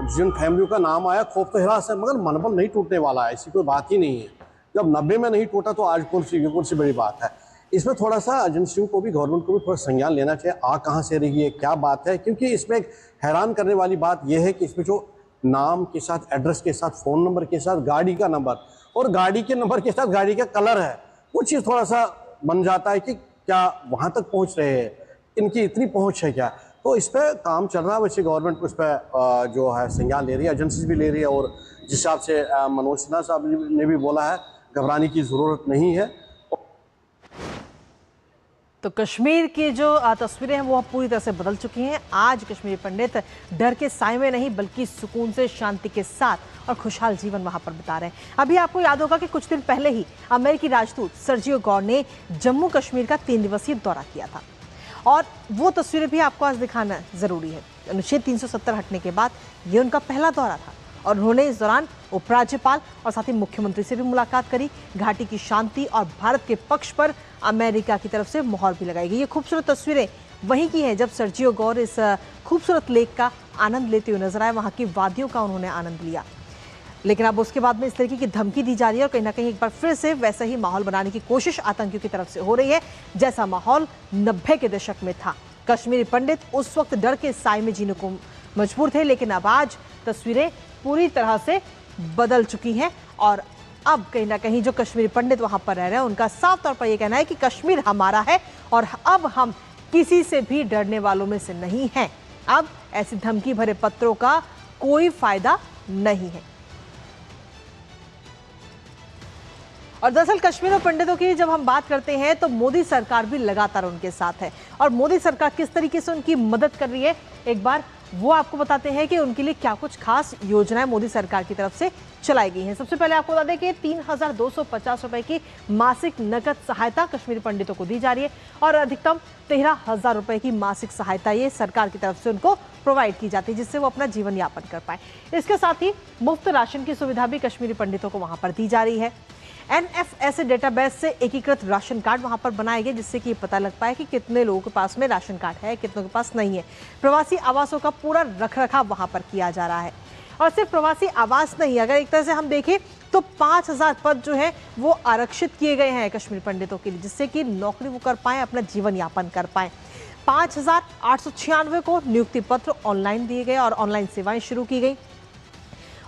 Speaker 10: जिन फैमिलियों का नाम आया, खौफ तो हिरास है, मगर मनोबल नहीं टूटने वाला है। ऐसी कोई बात ही नहीं है। जब 90 में नहीं टूटा तो आज कौन सी बड़ी बात है। इसमें थोड़ा सा एजेंसियों को भी, गवर्नमेंट को भी थोड़ा संज्ञान लेना चाहिए। आ कहाँ से रही है, क्या बात है, क्योंकि इसमें एक हैरान करने वाली बात यह है कि इसमें जो नाम के साथ, एड्रेस के साथ, फ़ोन नंबर के साथ, गाड़ी का नंबर और गाड़ी के नंबर के साथ गाड़ी का कलर है, वो चीज़ थोड़ा सा बन जाता है कि क्या वहाँ तक पहुँच रहे हैं, इनकी इतनी पहुँच है क्या। तो इस पर काम चल रहा है। वैसे गवर्नमेंट इस पर जो है संज्ञान ले रही है, एजेंसीज भी ले रही है। और जिस हिसाब से मनोज सिन्हा साहब ने भी बोला है, घबराने की ज़रूरत नहीं है।
Speaker 1: तो कश्मीर की जो तस्वीरें हैं वो पूरी तरह से बदल चुकी हैं। आज कश्मीरी पंडित डर के साए में नहीं बल्कि सुकून से, शांति के साथ और खुशहाल जीवन वहां पर बिता रहे हैं। अभी आपको याद होगा कि कुछ दिन पहले ही अमेरिकी राजदूत सर्जियो गौर ने जम्मू कश्मीर का 3 दिवसीय दौरा किया था और वो तस्वीरें भी आपको आज दिखाना जरूरी है। अनुच्छेद 370 हटने के बाद ये उनका पहला दौरा था और उन्होंने इस दौरान उपराज्यपाल और साथ ही मुख्यमंत्री से भी मुलाकात करी। घाटी की शांति और भारत के पक्ष पर अमेरिका की तरफ से मोहर भी लगाई गई। ये खूबसूरत तस्वीरें वहीं की हैं जब सर्जियो गौर इस खूबसूरत लेक का आनंद लेते हुए नजर आए, वहाँ की वादियों का उन्होंने आनंद लिया। लेकिन अब उसके बाद में इस तरीके की धमकी दी जा रही है और कहीं ना कहीं एक बार फिर से वैसा ही माहौल बनाने की कोशिश आतंकियों की तरफ से हो रही है जैसा माहौल 90 के दशक में था। कश्मीरी पंडित उस वक्त डर के साए में जीने को मजबूर थे, लेकिन अब आज तस्वीरें पूरी तरह से बदल चुकी हैं और अब कहीं ना कहीं जो कश्मीरी पंडित वहां पर रह रहे हैं उनका साफ तौर पर यह कहना है कि कश्मीर हमारा है और अब हम किसी से भी डरने वालों में से नहीं हैं। अब ऐसी धमकी भरे पत्रों का कोई फायदा नहीं है। और दरअसल कश्मीर और पंडितों की जब हम बात करते हैं तो मोदी सरकार भी लगातार उनके साथ है। और मोदी सरकार किस तरीके से उनकी मदद कर रही है, एक बार वो आपको बताते हैं कि उनके लिए क्या कुछ खास योजनाएं मोदी सरकार की तरफ से चलाई गई हैं। सबसे पहले आपको बता दें कि 3,250 रुपए की मासिक नकद सहायता कश्मीरी पंडितों को दी जा रही है और अधिकतम 13,000 रुपए की मासिक सहायता ये सरकार की तरफ से उनको प्रोवाइड की जाती है, जिससे वो अपना जीवन यापन कर पाए। इसके साथ ही मुफ्त राशन की सुविधा भी कश्मीरी पंडितों को वहां पर दी जा रही है। NFS डेटाबेस से एकीकृत राशन कार्ड वहां पर बनाए गए, जिससे कि पता लग पाए कि कितने लोगों के पास में राशन कार्ड है, कितनों के पास नहीं है। प्रवासी आवासों का पूरा रखरखाव वहां पर किया जा रहा है। और सिर्फ प्रवासी आवास नहीं, अगर एक तरह से हम देखें तो 5,000 पद जो है वो आरक्षित किए गए हैं कश्मीर पंडितों के लिए, जिससे कि नौकरी वो कर पाए, अपना जीवन यापन कर पाए। 5,896 को नियुक्ति पत्र ऑनलाइन दिए गए और ऑनलाइन सेवाएं शुरू की गई।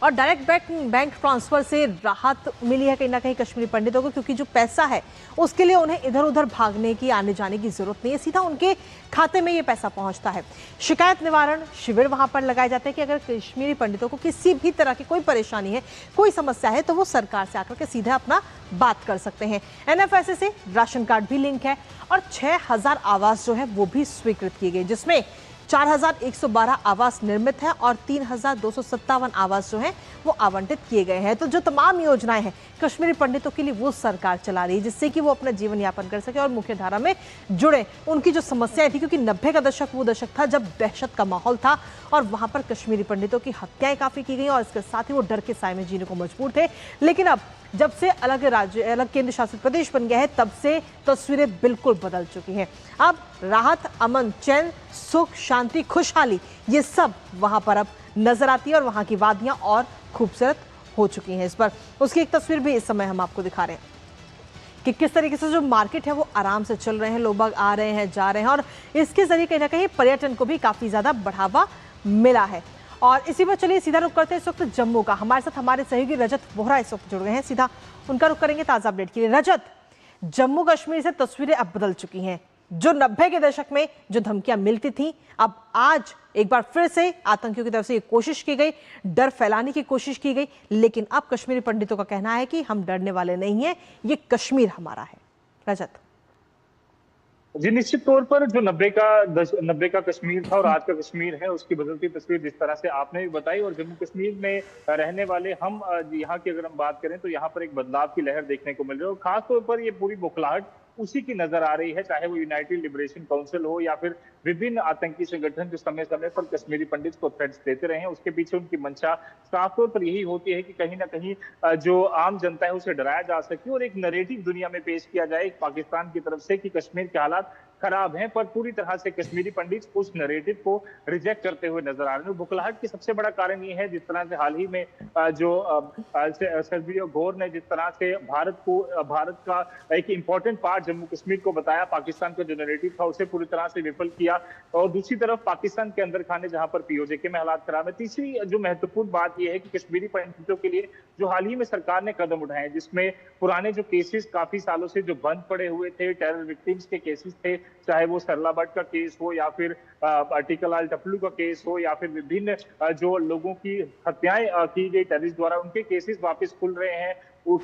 Speaker 1: और डायरेक्ट बैंक ट्रांसफर से राहत मिली है कहीं ना कहीं कश्मीरी पंडितों को, क्योंकि जो पैसा है उसके लिए उन्हें इधर उधर भागने की, आने जाने की जरूरत नहीं है, सीधा उनके खाते में ये पैसा पहुंचता है। शिकायत निवारण शिविर वहां पर लगाए जाते हैं कि अगर कश्मीरी पंडितों को किसी भी तरह की कोई परेशानी है, कोई समस्या है, तो वो सरकार से आकर के सीधे अपना बात कर सकते हैं। NFS से राशन कार्ड भी लिंक है और 6,000 आवास जो है वो भी स्वीकृत किए गए, जिसमें 4,112 आवास निर्मित हैं और 3,257 आवास जो हैं वो आवंटित किए गए हैं। तो जो तमाम योजनाएं हैं कश्मीरी पंडितों के लिए वो सरकार चला रही है, जिससे कि वो अपना जीवन यापन कर सके और मुख्य धारा में जुड़े। उनकी जो समस्याएं थी, क्योंकि 90 का दशक वो दशक था जब दहशत का माहौल था और वहां पर कश्मीरी पंडितों की हत्याएं काफी की गई और इसके साथ ही वो डर के साए में जीने को मजबूर थे। लेकिन अब जब से अलग राज्य, अलग केंद्र शासित प्रदेश बन गया है, तब से तस्वीरें बिल्कुल बदल चुकी हैं। अब राहत, अमन, चैन, सुख, शांति, खुशहाली, ये सब वहां पर अब नजर आती है और वहां की वादियां और खूबसूरत हो चुकी हैं। इस पर उसकी एक तस्वीर भी इस समय हम आपको दिखा रहे हैं कि किस तरीके से जो मार्केट है वो आराम से चल रहे हैं, लोग बाग आ रहे हैं, जा रहे हैं और इसके जरिए कहीं ना कहीं पर्यटन को भी काफी ज्यादा बढ़ावा मिला है। और इसी पर चलिए सीधा रुख करते हैं इस वक्त जम्मू का। हमारे साथ हमारे सहयोगी रजत वोहरा इस वक्त जुड़ गए हैं, सीधा उनका रुख करेंगे ताजा अपडेट के लिए। रजत, जम्मू कश्मीर से तस्वीरें अब बदल चुकी हैं। जो 90 के दशक में जो धमकियां मिलती थी, अब आज एक बार फिर से आतंकियों की तरफ से ये कोशिश की गई, डर फैलाने की कोशिश की गई, लेकिन अब कश्मीरी पंडितों का कहना है कि हम डरने वाले नहीं हैं, ये कश्मीर हमारा है। रजत
Speaker 16: जी, निश्चित तौर पर जो 90 का कश्मीर था और आज का कश्मीर है, उसकी बदलती तस्वीर जिस तरह से आपने भी बताई। और जम्मू कश्मीर में रहने वाले हम यहाँ की अगर हम बात करें तो यहाँ पर एक बदलाव की लहर देखने को मिल रही है और खासतौर पर ये पूरी बौखलाहट उसी की नजर आ रही है, चाहे वो यूनाइटेड लिबरेशन काउंसिल हो या फिर विभिन्न आतंकी संगठन जो समय समय पर कश्मीरी पंडित को थ्रेट्स देते रहे हैं। उसके पीछे उनकी मंशा साफ तौर पर यही होती है कि कहीं ना कहीं जो आम जनता है उसे डराया जा सके और एक नैरेटिव दुनिया में पेश किया जाए पाकिस्तान की तरफ से कि कश्मीर के हालात खराब हैं, पर पूरी तरह से कश्मीरी पंडित उस नैरेटिव को रिजेक्ट करते हुए नजर आ रहे हैं। बुखलाहट की सबसे बड़ा कारण ये है, जिस तरह से हाल ही में जो सर्जियो घोर ने जिस तरह से भारत का एक इंपॉर्टेंट पार्ट जम्मू कश्मीर को बताया, पाकिस्तान का जो नैरेटिव था उसे पूरी तरह से विफल किया। और दूसरी तरफ पाकिस्तान के अंदर खाने जहां पर POJK में हालात खराब है। तीसरी जो महत्वपूर्ण बात यह है कि कश्मीरी पंडितों के लिए जो हाल ही में सरकार ने कदम उठाए, जिसमें पुराने जो केसेस काफी सालों से जो बंद पड़े हुए थे, टेरर विक्टिम्स के केसेस थे, चाहे वो सरला भट्ट का केस हो या फिर टीकालाल टपलू का केस हो या फिर विभिन्न जो लोगों की हत्याएं की गई टेररिस्ट द्वारा, उनके केसेस वापस खुल रहे हैं।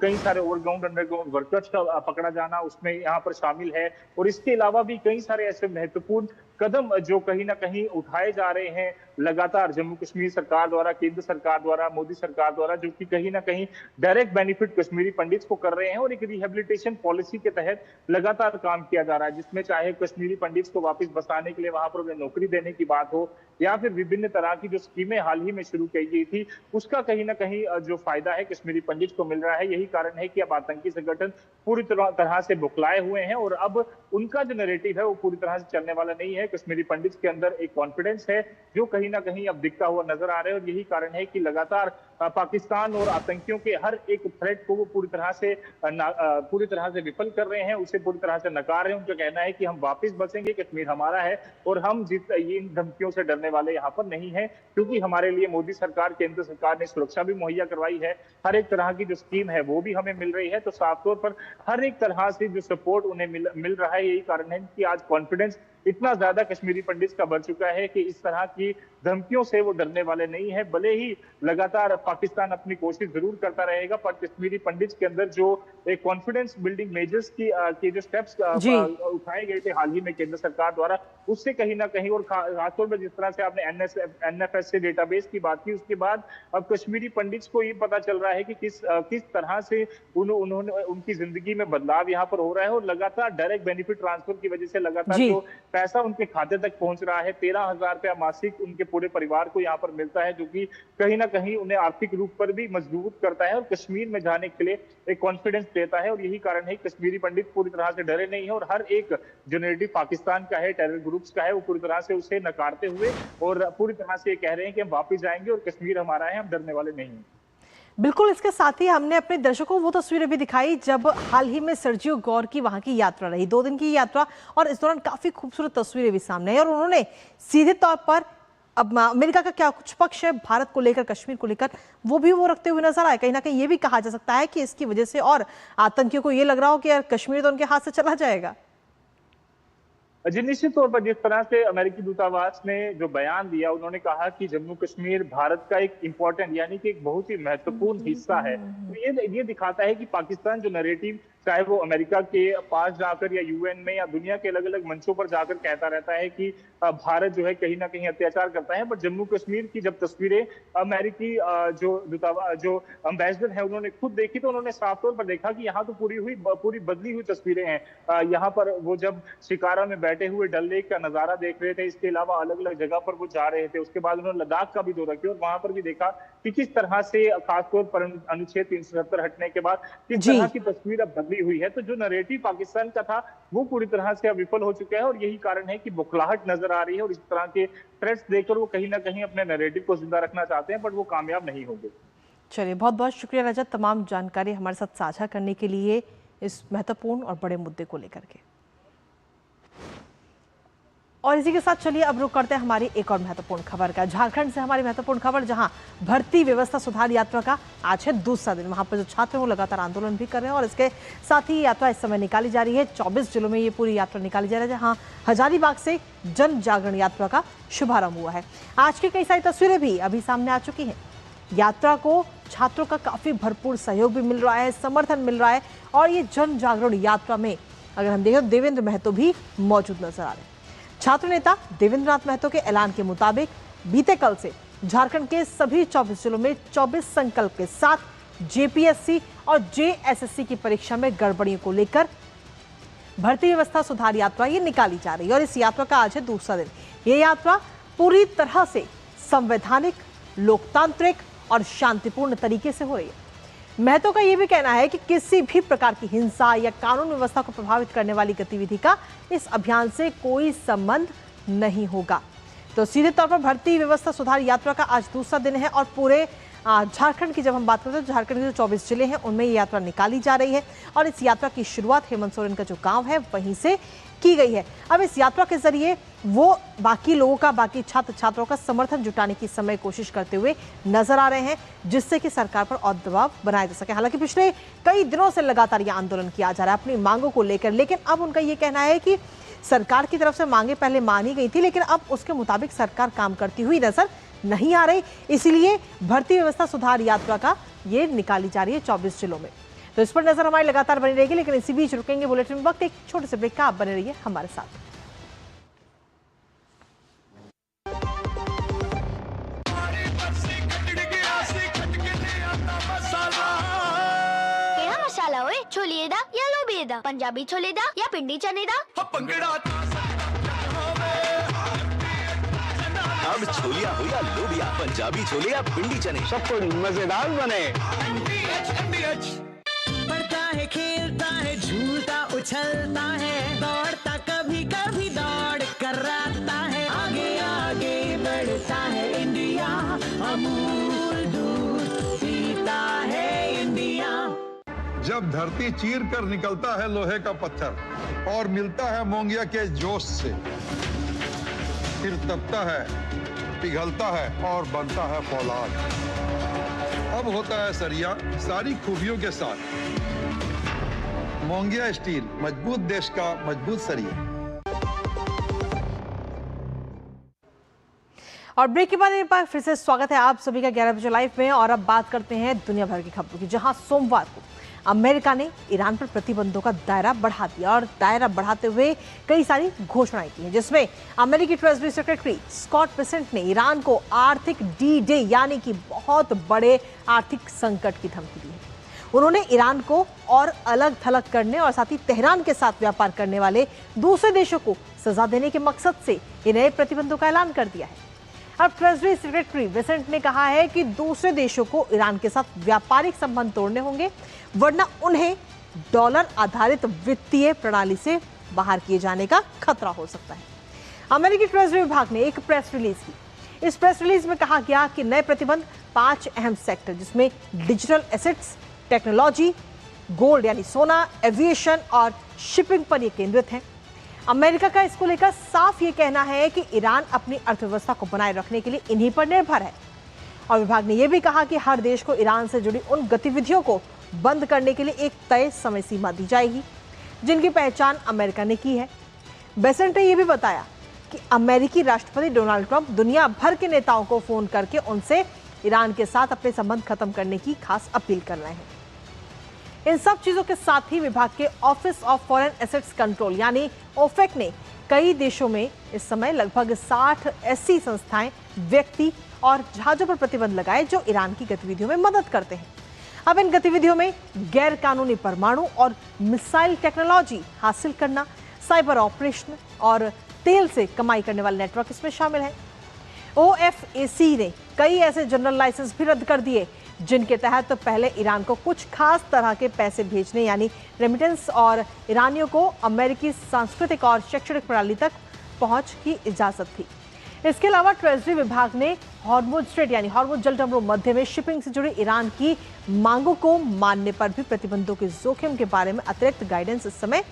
Speaker 16: कई सारे ओवरग्राउंड अंडरग्राउंड वर्कर्स का पकड़ा जाना उसमें यहाँ पर शामिल है। और इसके अलावा भी कई सारे ऐसे महत्वपूर्ण कदम जो कहीं ना कहीं उठाए जा रहे हैं लगातार जम्मू कश्मीर सरकार द्वारा, केंद्र सरकार द्वारा, मोदी सरकार द्वारा, जो कि कहीं ना कहीं डायरेक्ट बेनिफिट कश्मीरी पंडित को कर रहे हैं। और एक रिहेबिलिटेशन पॉलिसी के तहत लगातार काम किया जा रहा है, जिसमें चाहे कश्मीरी पंडित को वापस बसाने के लिए वहां पर उन्हें नौकरी देने की बात हो या फिर विभिन्न तरह की जो स्कीमें हाल ही में शुरू की गई थी, उसका कहीं ना कहीं जो फायदा है कश्मीरी पंडित को मिल रहा है। यही कारण है कि अब आतंकी संगठन पूरी तरह से बुखलाए हुए हैं और अब उनका जो नैरेटिव है वो पूरी तरह से चलने वाला नहीं है। कश्मीरी पंडित के अंदर एक कॉन्फिडेंस है जो कहीं ना कहीं अब दिखता हुआ नजर आ रहा है। और यही कारण है कि लगातार पाकिस्तान और आतंकियों के हर एक थ्रेट को वो पूरी तरह से विफल कर रहे हैं, उसे पूरी तरह से नकार रहे हैं। उनका कहना है कि हम वापस बचेंगे, कश्मीर हमारा है और हम इन धमकियों से डरने वाले यहाँ पर नहीं है, क्योंकि हमारे लिए मोदी सरकार, केंद्र सरकार ने सुरक्षा भी मुहैया करवाई है, हर एक तरह की जो स्कीम है वो भी हमें मिल रही है। तो साफ तौर पर हर एक तरह से जो सपोर्ट उन्हें मिल रहा है। यही कारण है कि आज कॉन्फिडेंस इतना ज्यादा कश्मीरी पंडित का बढ़ चुका है कि इस तरह की धमकियों से वो डरने वाले नहीं है। भले ही लगातार पाकिस्तान अपनी कोशिश जरूर करता रहेगा, पर कश्मीरी पंडित के अंदर जो एक कॉन्फिडेंस बिल्डिंग मेजर्स की जो स्टेप्स उठाए गए थे हाल ही में केंद्र सरकार द्वारा, उससे कहीं ना कहीं, और खासतौर पर जिस तरह से आपने NFSA डेटाबेस की बात की, उसके बाद अब कश्मीरी पंडित को ये पता चल रहा है कि किस तरह से उन्होंने उनकी जिंदगी में बदलाव यहाँ पर हो रहा है, और लगातार डायरेक्ट बेनिफिट ट्रांसफर की वजह से लगातार जो पैसा उनके खाते तक पहुंच रहा है, 13,000 रुपया मासिक उनके पूरे परिवार को यहाँ पर मिलता है, जो कि कहीं ना कहीं उन्हें आर्थिक रूप पर भी मजबूत करता है और कश्मीर में जाने के लिए एक कॉन्फिडेंस देता है। और यही कारण है कश्मीरी पंडित पूरी तरह से डरे नहीं है, और हर एक जो नैरेटिव पाकिस्तान का है, टेरर ग्रुप्स का है, वो पूरी तरह से उसे नकारते हुए और पूरी तरह से ये कह रहे हैं कि हम वापस जाएंगे और कश्मीर हमारा है, हम डरने वाले नहीं हैं।
Speaker 1: बिल्कुल, इसके साथ ही हमने अपने दर्शकों को वो तस्वीरें भी दिखाई जब हाल ही में सर्जियो गौर की वहां की यात्रा रही, 2 दिन की यात्रा, और इस दौरान काफी खूबसूरत तस्वीरें भी सामने आई और उन्होंने सीधे तौर पर अब अमेरिका का क्या कुछ पक्ष है भारत को लेकर, कश्मीर को लेकर, वो भी वो रखते हुए नजर आए। कहीं ना कहीं ये भी कहा जा सकता है कि इसकी वजह से और आतंकियों को ये लग रहा हो कि यार कश्मीर तो उनके हाथ से चला जाएगा।
Speaker 16: जी, निश्चित तौर पर जिस तरह से अमेरिकी दूतावास ने जो बयान दिया, उन्होंने कहा कि जम्मू कश्मीर भारत का एक इम्पोर्टेंट यानी कि एक बहुत ही महत्वपूर्ण हिस्सा है। तो ये दिखाता है कि पाकिस्तान जो नैरेटिव, चाहे वो अमेरिका के पास जाकर या UN में या दुनिया के अलग अलग मंचों पर जाकर कहता रहता है कि भारत जो है कहीं ना कहीं अत्याचार करता है, बट जम्मू कश्मीर की जब तस्वीरें अमेरिकी जो एम्बेसडर है उन्होंने खुद देखी, तो उन्होंने साफ तौर पर देखा कि यहाँ तो पूरी बदली हुई तस्वीरें हैं। यहाँ पर वो जब शिकारा में बैठे हुए डल लेक का नजारा देख रहे थे, इसके अलावा अलग अलग जगह पर वो जा रहे थे, उसके बाद उन्होंने लद्दाख का भी दौरा किया और वहां पर भी देखा कि किस तरह से खासतौर पर अनुच्छेद 370 हटने के बाद किस तरह की तस्वीर अब बदली हुई है। तो जो नैरेटिव पाकिस्तान का था वो पूरी तरह से अब विफल हो चुका है, और यही कारण है कि बुखलाहट नजर आ रही है, और इस तरह के थ्रेट्स देखकर वो कहीं ना कहीं अपने नैरेटिव को जिंदा रखना चाहते हैं, बट वो कामयाब नहीं होंगे।
Speaker 1: चलिए, बहुत बहुत शुक्रिया रजत, तमाम जानकारी हमारे साथ साझा करने के लिए इस महत्वपूर्ण और बड़े मुद्दे को लेकर के। और इसी के साथ चलिए अब रुक करते हैं हमारी एक और महत्वपूर्ण खबर का। झारखंड से हमारी महत्वपूर्ण खबर, जहां भर्ती व्यवस्था सुधार यात्रा का आज है दूसरा दिन। वहां पर जो छात्र हैं वो लगातार आंदोलन भी कर रहे हैं, और इसके साथ ही यात्रा इस समय निकाली जा रही है। 24 जिलों में ये पूरी यात्रा निकाली जा रही है, जहां हजारीबाग से जन जागरण यात्रा का शुभारंभ हुआ है। आज की कई सारी तस्वीरें भी अभी सामने आ चुकी हैं। यात्रा को छात्रों का काफी भरपूर सहयोग भी मिल रहा है, समर्थन मिल रहा है, और ये जन जागरण यात्रा में अगर हम देखें तो देवेंद्र महतो भी मौजूद नजर आ रहे हैं। छात्र नेता देवेंद्र नाथ महतो के ऐलान के मुताबिक बीते कल से झारखंड के सभी 24 जिलों में 24 संकल्प के साथ JPSC और JSSC की परीक्षा में गड़बड़ियों को लेकर भर्ती व्यवस्था सुधार यात्रा ये निकाली जा रही है, और इस यात्रा का आज है दूसरा दिन। ये यात्रा पूरी तरह से संवैधानिक, लोकतांत्रिक और शांतिपूर्ण तरीके से हो रही है। महतो का यह भी कहना है कि किसी भी प्रकार की हिंसा या कानून व्यवस्था को प्रभावित करने वाली गतिविधि का इस अभियान से कोई संबंध नहीं होगा। तो सीधे तौर पर भर्ती व्यवस्था सुधार यात्रा का आज दूसरा दिन है, और पूरे झारखंड की जब हम बात करते हैं तो झारखंड के जो 24 जिले हैं उनमें ये यात्रा निकाली जा रही है, और इस यात्रा की शुरुआत हेमंत सोरेन का जो गांव है वहीं से की गई है। अब इस यात्रा के जरिए वो बाकी लोगों का, बाकी छात्र छात्राओं का समर्थन जुटाने की समय कोशिश करते हुए नजर आ रहे हैं, जिससे कि सरकार पर और दबाव बनाया जा सके। हालांकि पिछले कई दिनों से लगातार ये आंदोलन किया जा रहा है अपनी मांगों को लेकर, लेकिन अब उनका ये कहना है कि सरकार की तरफ से मांगे पहले मानी गई थी, लेकिन अब उसके मुताबिक सरकार काम करती हुई नजर नहीं आ रही, इसलिए भर्ती व्यवस्था सुधार यात्रा का ये निकाली जा रही है 24 जिलों में। तो इस पर नजर हमारी लगातार बनी रहेगी, लेकिन इसी बीच रुकेंगे बुलेटिन में वक्त एक छोटे से ब्रेक का। आप बने रहिए हमारे साथ।
Speaker 17: मसाला ओए, छोले दा या लोबिया दा, पंजाबी छोले दा या पिंडी चने दा।
Speaker 18: अब छोलिया हो या लोबिया, पंजाबी छोले या पिंडी चने, सब कुछ मजेदार बने।
Speaker 19: पढ़ता है, खेलता है, झूलता उछलता है, दौड़ता कभी कभी दौड़ कराता है, आगे आगे बढ़ता है इंडिया, अमूल दूध पीता है इंडिया।
Speaker 11: जब धरती चीर कर निकलता है लोहे का पत्थर और मिलता है मोंगिया के जोश से, फिर तपता है, पिघलता है और बनता है फौलाद। अब होता है सरिया सारी खूबियों के साथ। मोंगिया स्टील, मजबूत देश का मजबूत सरिया।
Speaker 1: और ब्रेक के बाद एक बार फिर से स्वागत है आप सभी का 11 बजे लाइव में। और अब बात करते हैं दुनिया भर की खबरों की, जहां सोमवार को अमेरिका ने ईरान पर प्रतिबंधों का दायरा बढ़ा दिया और दायरा बढ़ाते हुए कई सारी घोषणाएं की हैं, जिसमें अमेरिकी ट्रेजरी सेक्रेटरी स्कॉट बेसेंट ने ईरान को आर्थिक डी-डे यानी कि बहुत बड़े आर्थिक संकट की धमकी दी है। उन्होंने ईरान को और अलग थलग करने और साथ ही तेहरान के साथ व्यापार करने वाले दूसरे देशों को सजा देने के मकसद से ये नए प्रतिबंधों का ऐलान कर दिया है। अब ट्रेजरी सेक्रेटरी बेसेंट ने कहा है कि दूसरे देशों को ईरान के साथ व्यापारिक संबंध तोड़ने होंगे, वरना उन्हें डॉलर आधारित वित्तीय प्रणाली से बाहर किए जाने का खतरा हो सकता है। अमेरिकी ट्रेजरी विभाग ने एक प्रेस रिलीज की। इस प्रेस रिलीज में कहा गया कि नए प्रतिबंध 5 अहम सेक्टर, जिसमें डिजिटल एसेट्स, टेक्नोलॉजी, गोल्ड यानी सोना, एविएशन और शिपिंग पर यह केंद्रित है। अमेरिका का इसको लेकर साफ ये कहना है कि ईरान अपनी अर्थव्यवस्था को बनाए रखने के लिए इन्हीं पर निर्भर है। और विभाग ने यह भी कहा कि हर देश को ईरान से जुड़ी उन गतिविधियों को बंद करने के लिए एक तय समय सीमा दी जाएगी, जिनकी पहचान अमेरिका ने की है। बेसेंट ने यह भी बताया कि अमेरिकी राष्ट्रपति डोनाल्ड ट्रंप दुनिया भर के नेताओं को फोन करके उनसे ईरान के साथ अपने संबंध खत्म करने की खास अपील कर रहे हैं। इन सब चीजों के साथ ही विभाग के office of foreign assets control यानी ओफेक ने कई देशों में इस समय लगभग 60 ऐसी संस्थाएं, व्यक्ति और जहाजों पर प्रतिबंध लगाए जो ईरान की गतिविधियों में मदद करते हैं। अब इन गतिविधियों में गैर कानूनी परमाणु और मिसाइल टेक्नोलॉजी हासिल करना, साइबर ऑपरेशन और तेल से कमाई करने वाले नेटवर्क इसमें शामिल है। OFAC ने कई ऐसे जनरल लाइसेंस भी रद्द कर दिए जिनके तहत तो पहले ईरान को कुछ खास तरह के पैसे भेजने यानी रेमिटेंस और ईरानियों को अमेरिकी सांस्कृतिक और शैक्षणिक प्रणाली तक पहुंच की इजाजत थी। इसके अलावा ट्रेजरी विभाग ने हॉर्मुज स्ट्रेट यानी हॉर्मुज जलसंधि मध्य में शिपिंग से जुड़ी ईरान की मांगों को मानने पर भी प्रतिबंधों के जोखिम के बारे में अतिरिक्त गाइडेंस इस समय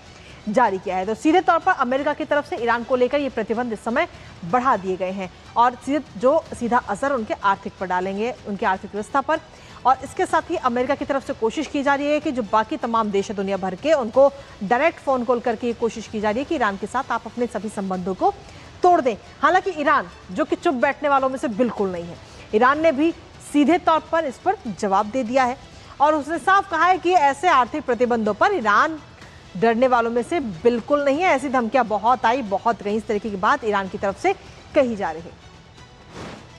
Speaker 1: जारी किया है। तो सीधे तौर पर अमेरिका की तरफ से ईरान को लेकर ये प्रतिबंध इस समय बढ़ा दिए गए हैं और सीधा असर उनके आर्थिक पर डालेंगे, उनकी आर्थिक व्यवस्था पर। और इसके साथ ही अमेरिका की तरफ से कोशिश की जा रही है कि जो बाकी तमाम देश है दुनिया भर के, उनको डायरेक्ट फोन कॉल करके ये कोशिश की जा रही है कि ईरान के साथ आप अपने सभी संबंधों को तोड़ दें। हालांकि ईरान जो कि चुप बैठने वालों में से बिल्कुल नहीं है, ईरान ने भी सीधे तौर पर इस पर जवाब दे दिया है और उसने साफ कहा है कि ऐसे आर्थिक प्रतिबंधों पर ईरान डरने वालों में से बिल्कुल नहीं है। ऐसी धमकियां बहुत आई, बहुत गई, इस तरीके की बात ईरान की तरफ से कही जा रही है।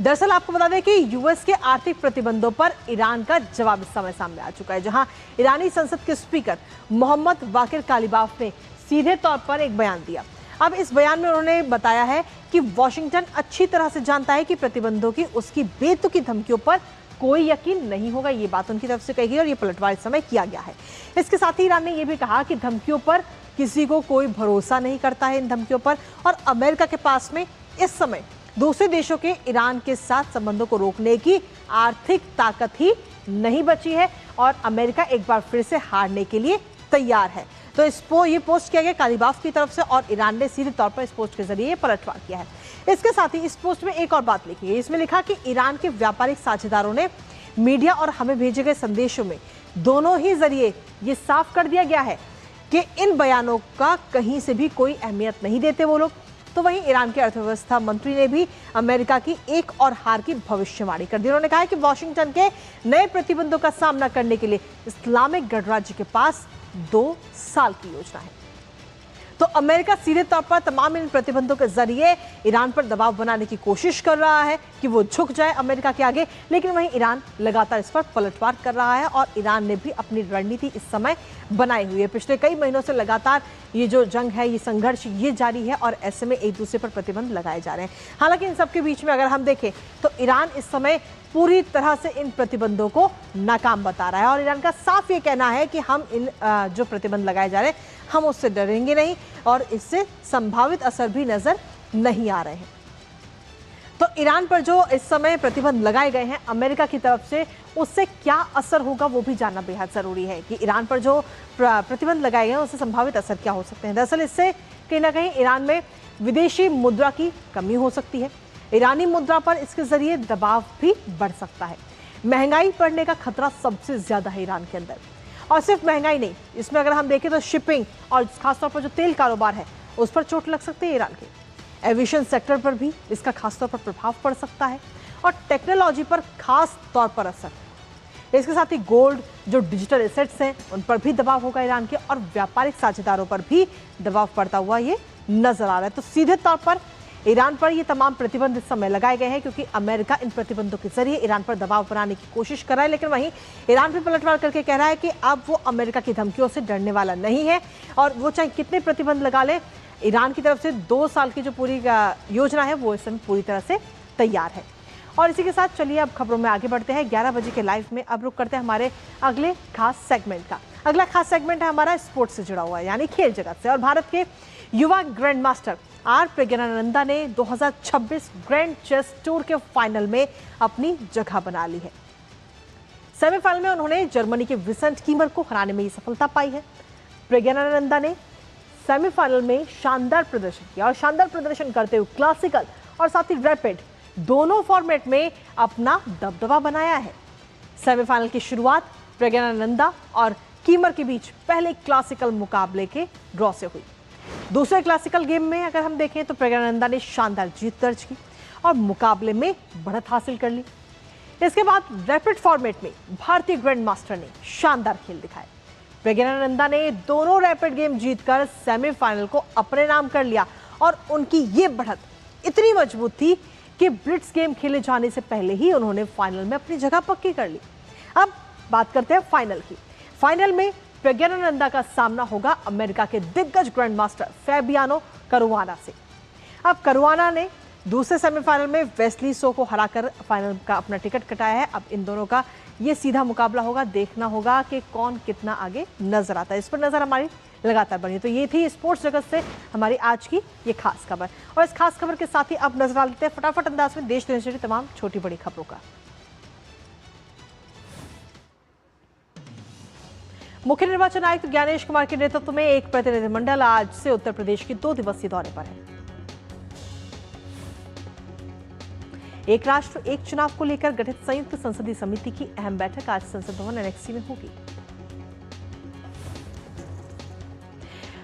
Speaker 1: दरअसल आपको बता दें कि यूएस के आर्थिक प्रतिबंधों पर ईरान का जवाब इस समय सामने आ चुका है, जहां ईरानी संसद के स्पीकर मोहम्मद बाकिर कालिबाफ ने सीधे तौर पर एक बयान दिया। अब इस बयान में उन्होंने बताया है कि वॉशिंगटन अच्छी तरह से जानता है कि प्रतिबंधों की उसकी बेतुकी धमकियों पर कोई यकीन नहीं होगा। ये बात उनकी तरफ से कही गई और ये पलटवार इस समय किया गया है। इसके साथ ही ईरान ने यह भी कहा कि धमकियों पर किसी को कोई भरोसा नहीं करता है इन धमकियों पर, और अमेरिका के पास में इस समय दूसरे देशों के ईरान के साथ संबंधों को रोकने की आर्थिक ताकत ही नहीं बची है और अमेरिका एक बार फिर से हारने के लिए तैयार है। तो ये पोस्ट किया गया कालिबाफ की तरफ से और ईरान ने सीधे तौर पर इस पोस्ट के जरिए पलटवार किया है। इसके साथ ही इस पोस्ट में एक और बात लिखी है। इसमें लिखा कि ईरान के व्यापारिक साझेदारों ने मीडिया और हमें भेजे गए संदेशों में दोनों ही जरिए ये साफ कर दिया गया है कि इन बयानों का कहीं से भी कोई अहमियत नहीं देते वो लोग। तो वहीं ईरान के अर्थव्यवस्था मंत्री ने भी अमेरिका की एक और हार की भविष्यवाणी कर दी। उन्होंने कहा कि वॉशिंगटन के नए प्रतिबंधों का सामना करने के लिए इस्लामिक गणराज्य के पास 2 साल की योजना है। तो अमेरिका सीधे तौर पर तमाम इन प्रतिबंधों के जरिए ईरान पर दबाव बनाने की कोशिश कर रहा है कि वो झुक जाए अमेरिका के आगे, लेकिन वहीं ईरान लगातार इस पर पलटवार कर रहा है और ईरान ने भी अपनी रणनीति इस समय बनाई हुई है। पिछले कई महीनों से लगातार ये जो जंग है, ये संघर्ष ये जारी है और ऐसे में एक दूसरे पर प्रतिबंध लगाए जा रहे हैं। हालांकि इन सबके बीच में अगर हम देखें तो ईरान इस समय पूरी तरह से इन प्रतिबंधों को नाकाम बता रहा है और ईरान का साफ ये कहना है कि हम इन जो प्रतिबंध लगाए जा रहे हैं हम उससे डरेंगे नहीं और इससे संभावित असर भी नजर नहीं आ रहे हैं। तो ईरान पर जो इस समय प्रतिबंध लगाए गए हैं अमेरिका की तरफ से, उससे क्या असर होगा वो भी जानना बेहद जरूरी है कि ईरान पर जो प्रतिबंध लगाए गए हैं उससे संभावित असर क्या हो सकते हैं। दरअसल इससे कहीं ना कहीं ईरान में विदेशी मुद्रा की कमी हो सकती है, ईरानी मुद्रा पर इसके जरिए दबाव भी बढ़ सकता है। महंगाई बढ़ने का खतरा सबसे ज्यादा है ईरान के अंदर, और सिर्फ महंगाई नहीं, इसमें अगर हम देखें तो शिपिंग और खासतौर पर जो तेल कारोबार है उस पर चोट लग सकती है ईरान के। एविएशन सेक्टर पर भी इसका खासतौर पर प्रभाव पड़ सकता है और टेक्नोलॉजी पर खास तौर पर असर। इसके साथ ही गोल्ड, जो डिजिटल एसेट्स हैं, उन पर भी दबाव होगा ईरान के, और व्यापारिक साझेदारों पर भी दबाव पड़ता हुआ ये नजर आ रहा है। तो सीधे तौर पर ईरान पर ये तमाम प्रतिबंध इस समय लगाए गए हैं क्योंकि अमेरिका इन प्रतिबंधों के जरिए ईरान पर दबाव बनाने की कोशिश कर रहा है, लेकिन वहीं ईरान भी पलटवार करके कह रहा है कि अब वो अमेरिका की धमकियों से डरने वाला नहीं है और वो चाहे कितने प्रतिबंध लगा ले, ईरान की तरफ से 2 साल की जो पूरी योजना है वो इस समय पूरी तरह से तैयार है। और इसी के साथ चलिए अब खबरों में आगे बढ़ते हैं। 11 बजे के लाइव में अब रुक करते हैं हमारे अगले खास सेगमेंट का। अगला खास सेगमेंट है हमारा स्पोर्ट्स से जुड़ा हुआ है, यानी खेल जगत से। और भारत के युवा ग्रैंड मास्टर आर प्रज्ञानंदा ने 2026 ग्रैंड चेस टूर के फाइनल में अपनी जगह बना ली है। सेमीफाइनल में उन्होंने जर्मनी के विसेंट कीमर को हराने में ये सफलता पाई है। प्रज्ञानंदा ने सेमीफाइनल में शानदार प्रदर्शन किया और शानदार प्रदर्शन करते हुए क्लासिकल और साथ ही रैपिड दोनों फॉर्मेट में अपना दबदबा बनाया है। सेमीफाइनल की शुरुआत प्रज्ञानंदा और कीमर के बीच पहले क्लासिकल मुकाबले के ड्रॉ से हुई। दूसरे क्लासिकल गेम में अगर हम देखें तो प्रज्ञानंदा ने शानदार जीत दर्ज की और मुकाबले में बढ़त हासिल कर ली। इसके बाद रैपिड फॉर्मेट में भारतीय ग्रैंड मास्टर ने शानदार खेल दिखाए। प्रज्ञानंदा ने दोनों रैपिड गेम जीतकर सेमीफाइनल को अपने नाम कर लिया और उनकी ये बढ़त इतनी मजबूत थी कि ब्लिट्ज गेम खेले जाने से पहले ही उन्होंने फाइनल में अपनी जगह पक्की कर ली। अब बात करते हैं फाइनल की। फाइनल में प्रज्ञानंदा का सामना होगा अमेरिका के दिग्गज ग्रैंड मास्टर फैबियानो करुआना से। अब करुआना ने दूसरे सेमीफाइनल में वेस्ली सो को हराकर फाइनल का अपना टिकट कटाया है। अब इन दोनों का ये सीधा मुकाबला होगा, देखना होगा कि कौन कितना आगे नजर आता है। इस पर नजर हमारी लगातार बनी। तो ये थी स्पोर्ट्स जगत से हमारी आज की ये खास खबर, और इस खास खबर के साथ ही अब नजर डाल लेते हैं फटाफट अंदाज में देश दुनिया से जुड़ी तमाम छोटी बड़ी खबरों का। मुख्य निर्वाचन आयुक्त ज्ञानेश कुमार के नेतृत्व में एक प्रतिनिधिमंडल आज से उत्तर प्रदेश के 2 दिवसीय दौरे पर है। एक राष्ट्र एक चुनाव को लेकर गठित संयुक्त संसदीय समिति की अहम बैठक आज संसद भवन एनेक्सी में होगी।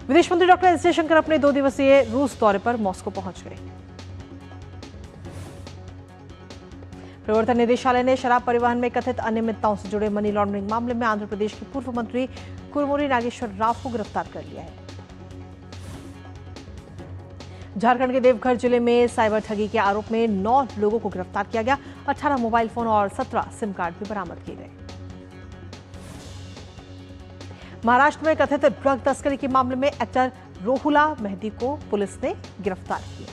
Speaker 1: विदेश मंत्री डॉक्टर एस जयशंकर अपने 2 दिवसीय रूस दौरे पर मॉस्को पहुंच गए। प्रवर्तन निदेशालय ने शराब परिवहन में कथित अनियमितताओं से जुड़े मनी लॉन्ड्रिंग मामले में आंध्र प्रदेश के पूर्व मंत्री कुरमुरी नागेश्वर राव को गिरफ्तार कर लिया है। झारखंड के देवघर जिले में साइबर ठगी के आरोप में 9 लोगों को गिरफ्तार किया गया। 18 मोबाइल फोन और 17 सिम कार्ड भी बरामद किए गए। महाराष्ट्र में कथित ड्रग तस्करी के मामले में एक्टर रोहुला मेहदी को पुलिस ने गिरफ्तार किया।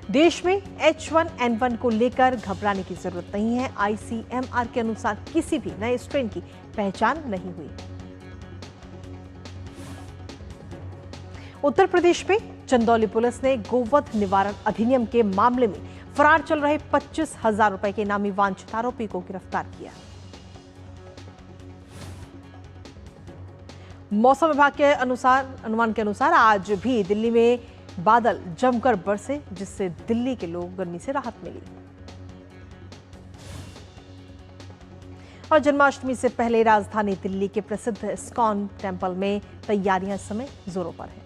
Speaker 1: देश में H1N1 को लेकर घबराने की जरूरत नहीं है। ICMR के अनुसार किसी भी नए स्ट्रेन की पहचान नहीं हुई। उत्तर प्रदेश में चंदौली पुलिस ने गोवध निवारण अधिनियम के मामले में फरार चल रहे 25,000 रुपए के इनामी वांछित आरोपी को गिरफ्तार किया। मौसम विभाग के अनुमान के अनुसार आज भी दिल्ली में बादल जमकर बरसे, जिससे दिल्ली के लोग गर्मी से राहत मिली। और जन्माष्टमी से पहले राजधानी दिल्ली के प्रसिद्ध इस्कॉन टेम्पल में तैयारियां इस समय जोरों पर है।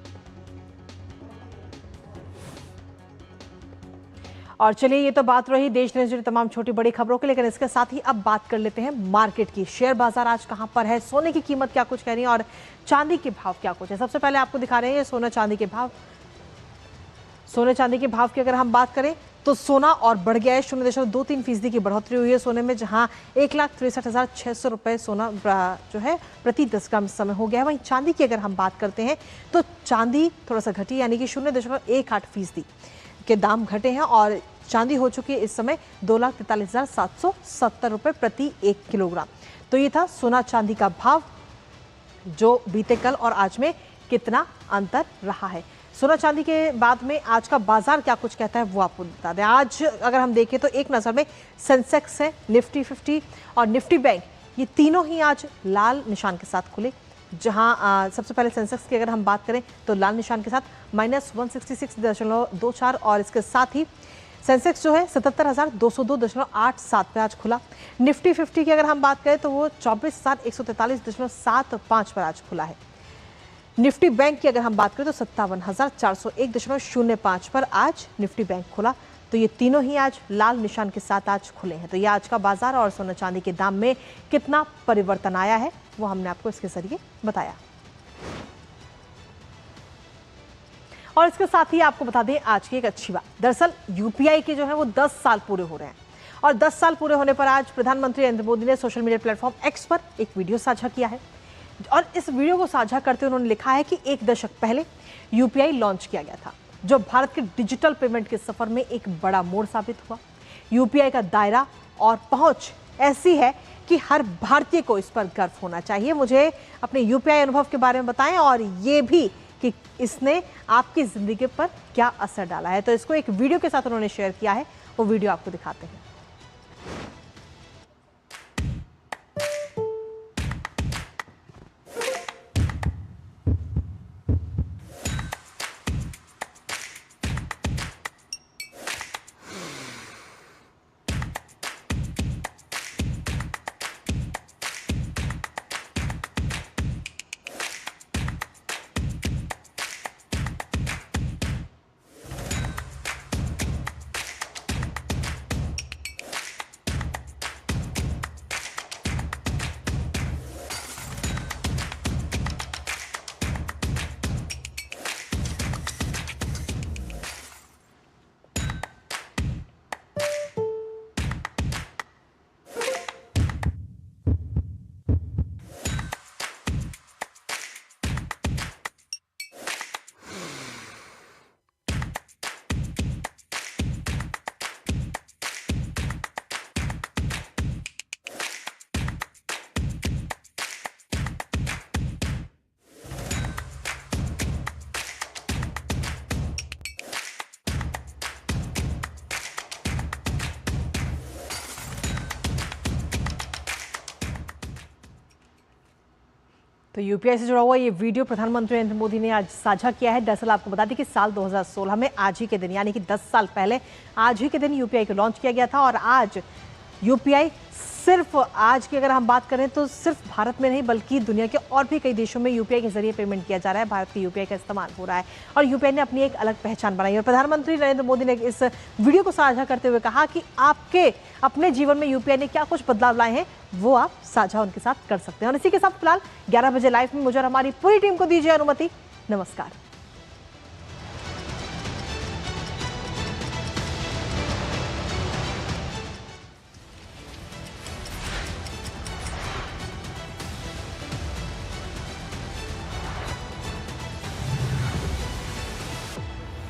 Speaker 1: और चलिए, ये तो बात रही देश दुनिया से जुड़ी तमाम छोटी बड़ी खबरों की, लेकिन इसके साथ ही अब बात कर लेते हैं मार्केट की। शेयर बाजार आज कहां पर है, सोने की कीमत क्या कुछ कह रही है और चांदी के भाव क्या कुछ है। सबसे पहले आपको दिखा रहे हैं सोना चांदी के भाव। सोने चांदी के भाव की अगर हम बात करें तो सोना और बढ़ गया है, 0.23% की बढ़ोतरी हुई है सोने में, जहां 1,63,600 रुपए सोना जो है प्रति 10 ग्राम इस समय हो गया है। वहीं चांदी की अगर हम बात करते हैं तो चांदी थोड़ा सा घटी, यानी कि 0.18% के दाम घटे हैं और चांदी हो चुकी है इस समय 2,43,770 रुपए प्रति 1 किलोग्राम। तो ये था सोना चांदी का भाव, जो बीते कल और आज में कितना अंतर रहा है। सोना चांदी के बाद में आज का बाजार क्या कुछ कहता है वो आपको बता दें। आज अगर हम देखें तो एक नज़र में सेंसेक्स है, निफ्टी 50 और निफ्टी बैंक, ये तीनों ही आज लाल निशान के साथ खुले। जहां सबसे पहले सेंसेक्स की अगर हम बात करें तो लाल निशान के साथ -166.24 और इसके साथ ही सेंसेक्स जो है 77,202.87 पे आज खुला। निफ्टी 50 की अगर हम बात करें तो वो 24,143.75 पर आज खुला है। निफ्टी बैंक की अगर हम बात करें तो 57,401.05 पर आज निफ्टी बैंक खुला। तो ये तीनों ही आज लाल निशान के साथ आज खुले हैं। तो ये आज का बाजार और सोना चांदी के दाम में कितना परिवर्तन आया है वो हमने आपको इसके जरिए बताया। और इसके साथ ही आपको बता दें आज की एक अच्छी बात, दरअसल यूपीआई के जो है वो 10 साल पूरे हो रहे हैं और 10 साल पूरे होने पर आज प्रधानमंत्री नरेंद्र मोदी ने सोशल मीडिया प्लेटफॉर्म एक्स पर एक वीडियो साझा किया है और इस वीडियो को साझा करते हुए उन्होंने लिखा है कि एक दशक पहले यूपीआई लॉन्च किया गया था जो भारत के डिजिटल पेमेंट के सफर में एक बड़ा मोड़ साबित हुआ। यूपीआई का दायरा और पहुंच ऐसी है कि हर भारतीय को इस पर गर्व होना चाहिए। मुझे अपने यूपीआई अनुभव के बारे में बताएं और ये भी कि इसने आपकी जिंदगी पर क्या असर डाला है। तो इसको एक वीडियो के साथ उन्होंने शेयर किया है, वो वीडियो आपको दिखाते हैं। तो यूपीआई से जुड़ा हुआ ये वीडियो प्रधानमंत्री नरेंद्र मोदी ने आज साझा किया है। दरअसल आपको बता दें कि साल 2016 में आज ही के दिन यानी कि 10 साल पहले आज ही के दिन यूपीआई को लॉन्च किया गया था और आज यूपीआई सिर्फ आज की अगर हम बात करें तो सिर्फ भारत में नहीं बल्कि दुनिया के और भी कई देशों में यूपीआई के जरिए पेमेंट किया जा रहा है। भारत के यूपीआई का इस्तेमाल हो रहा है और यूपीआई ने अपनी एक अलग पहचान बनाई और प्रधानमंत्री नरेंद्र मोदी ने इस वीडियो को साझा करते हुए कहा कि आपके अपने जीवन में यूपीआई ने क्या कुछ बदलाव लाए हैं वो आप साझा उनके साथ कर सकते हैं। और इसी के साथ फिलहाल 11 बजे लाइव में मुझे और हमारी पूरी टीम को दीजिए अनुमति। नमस्कार।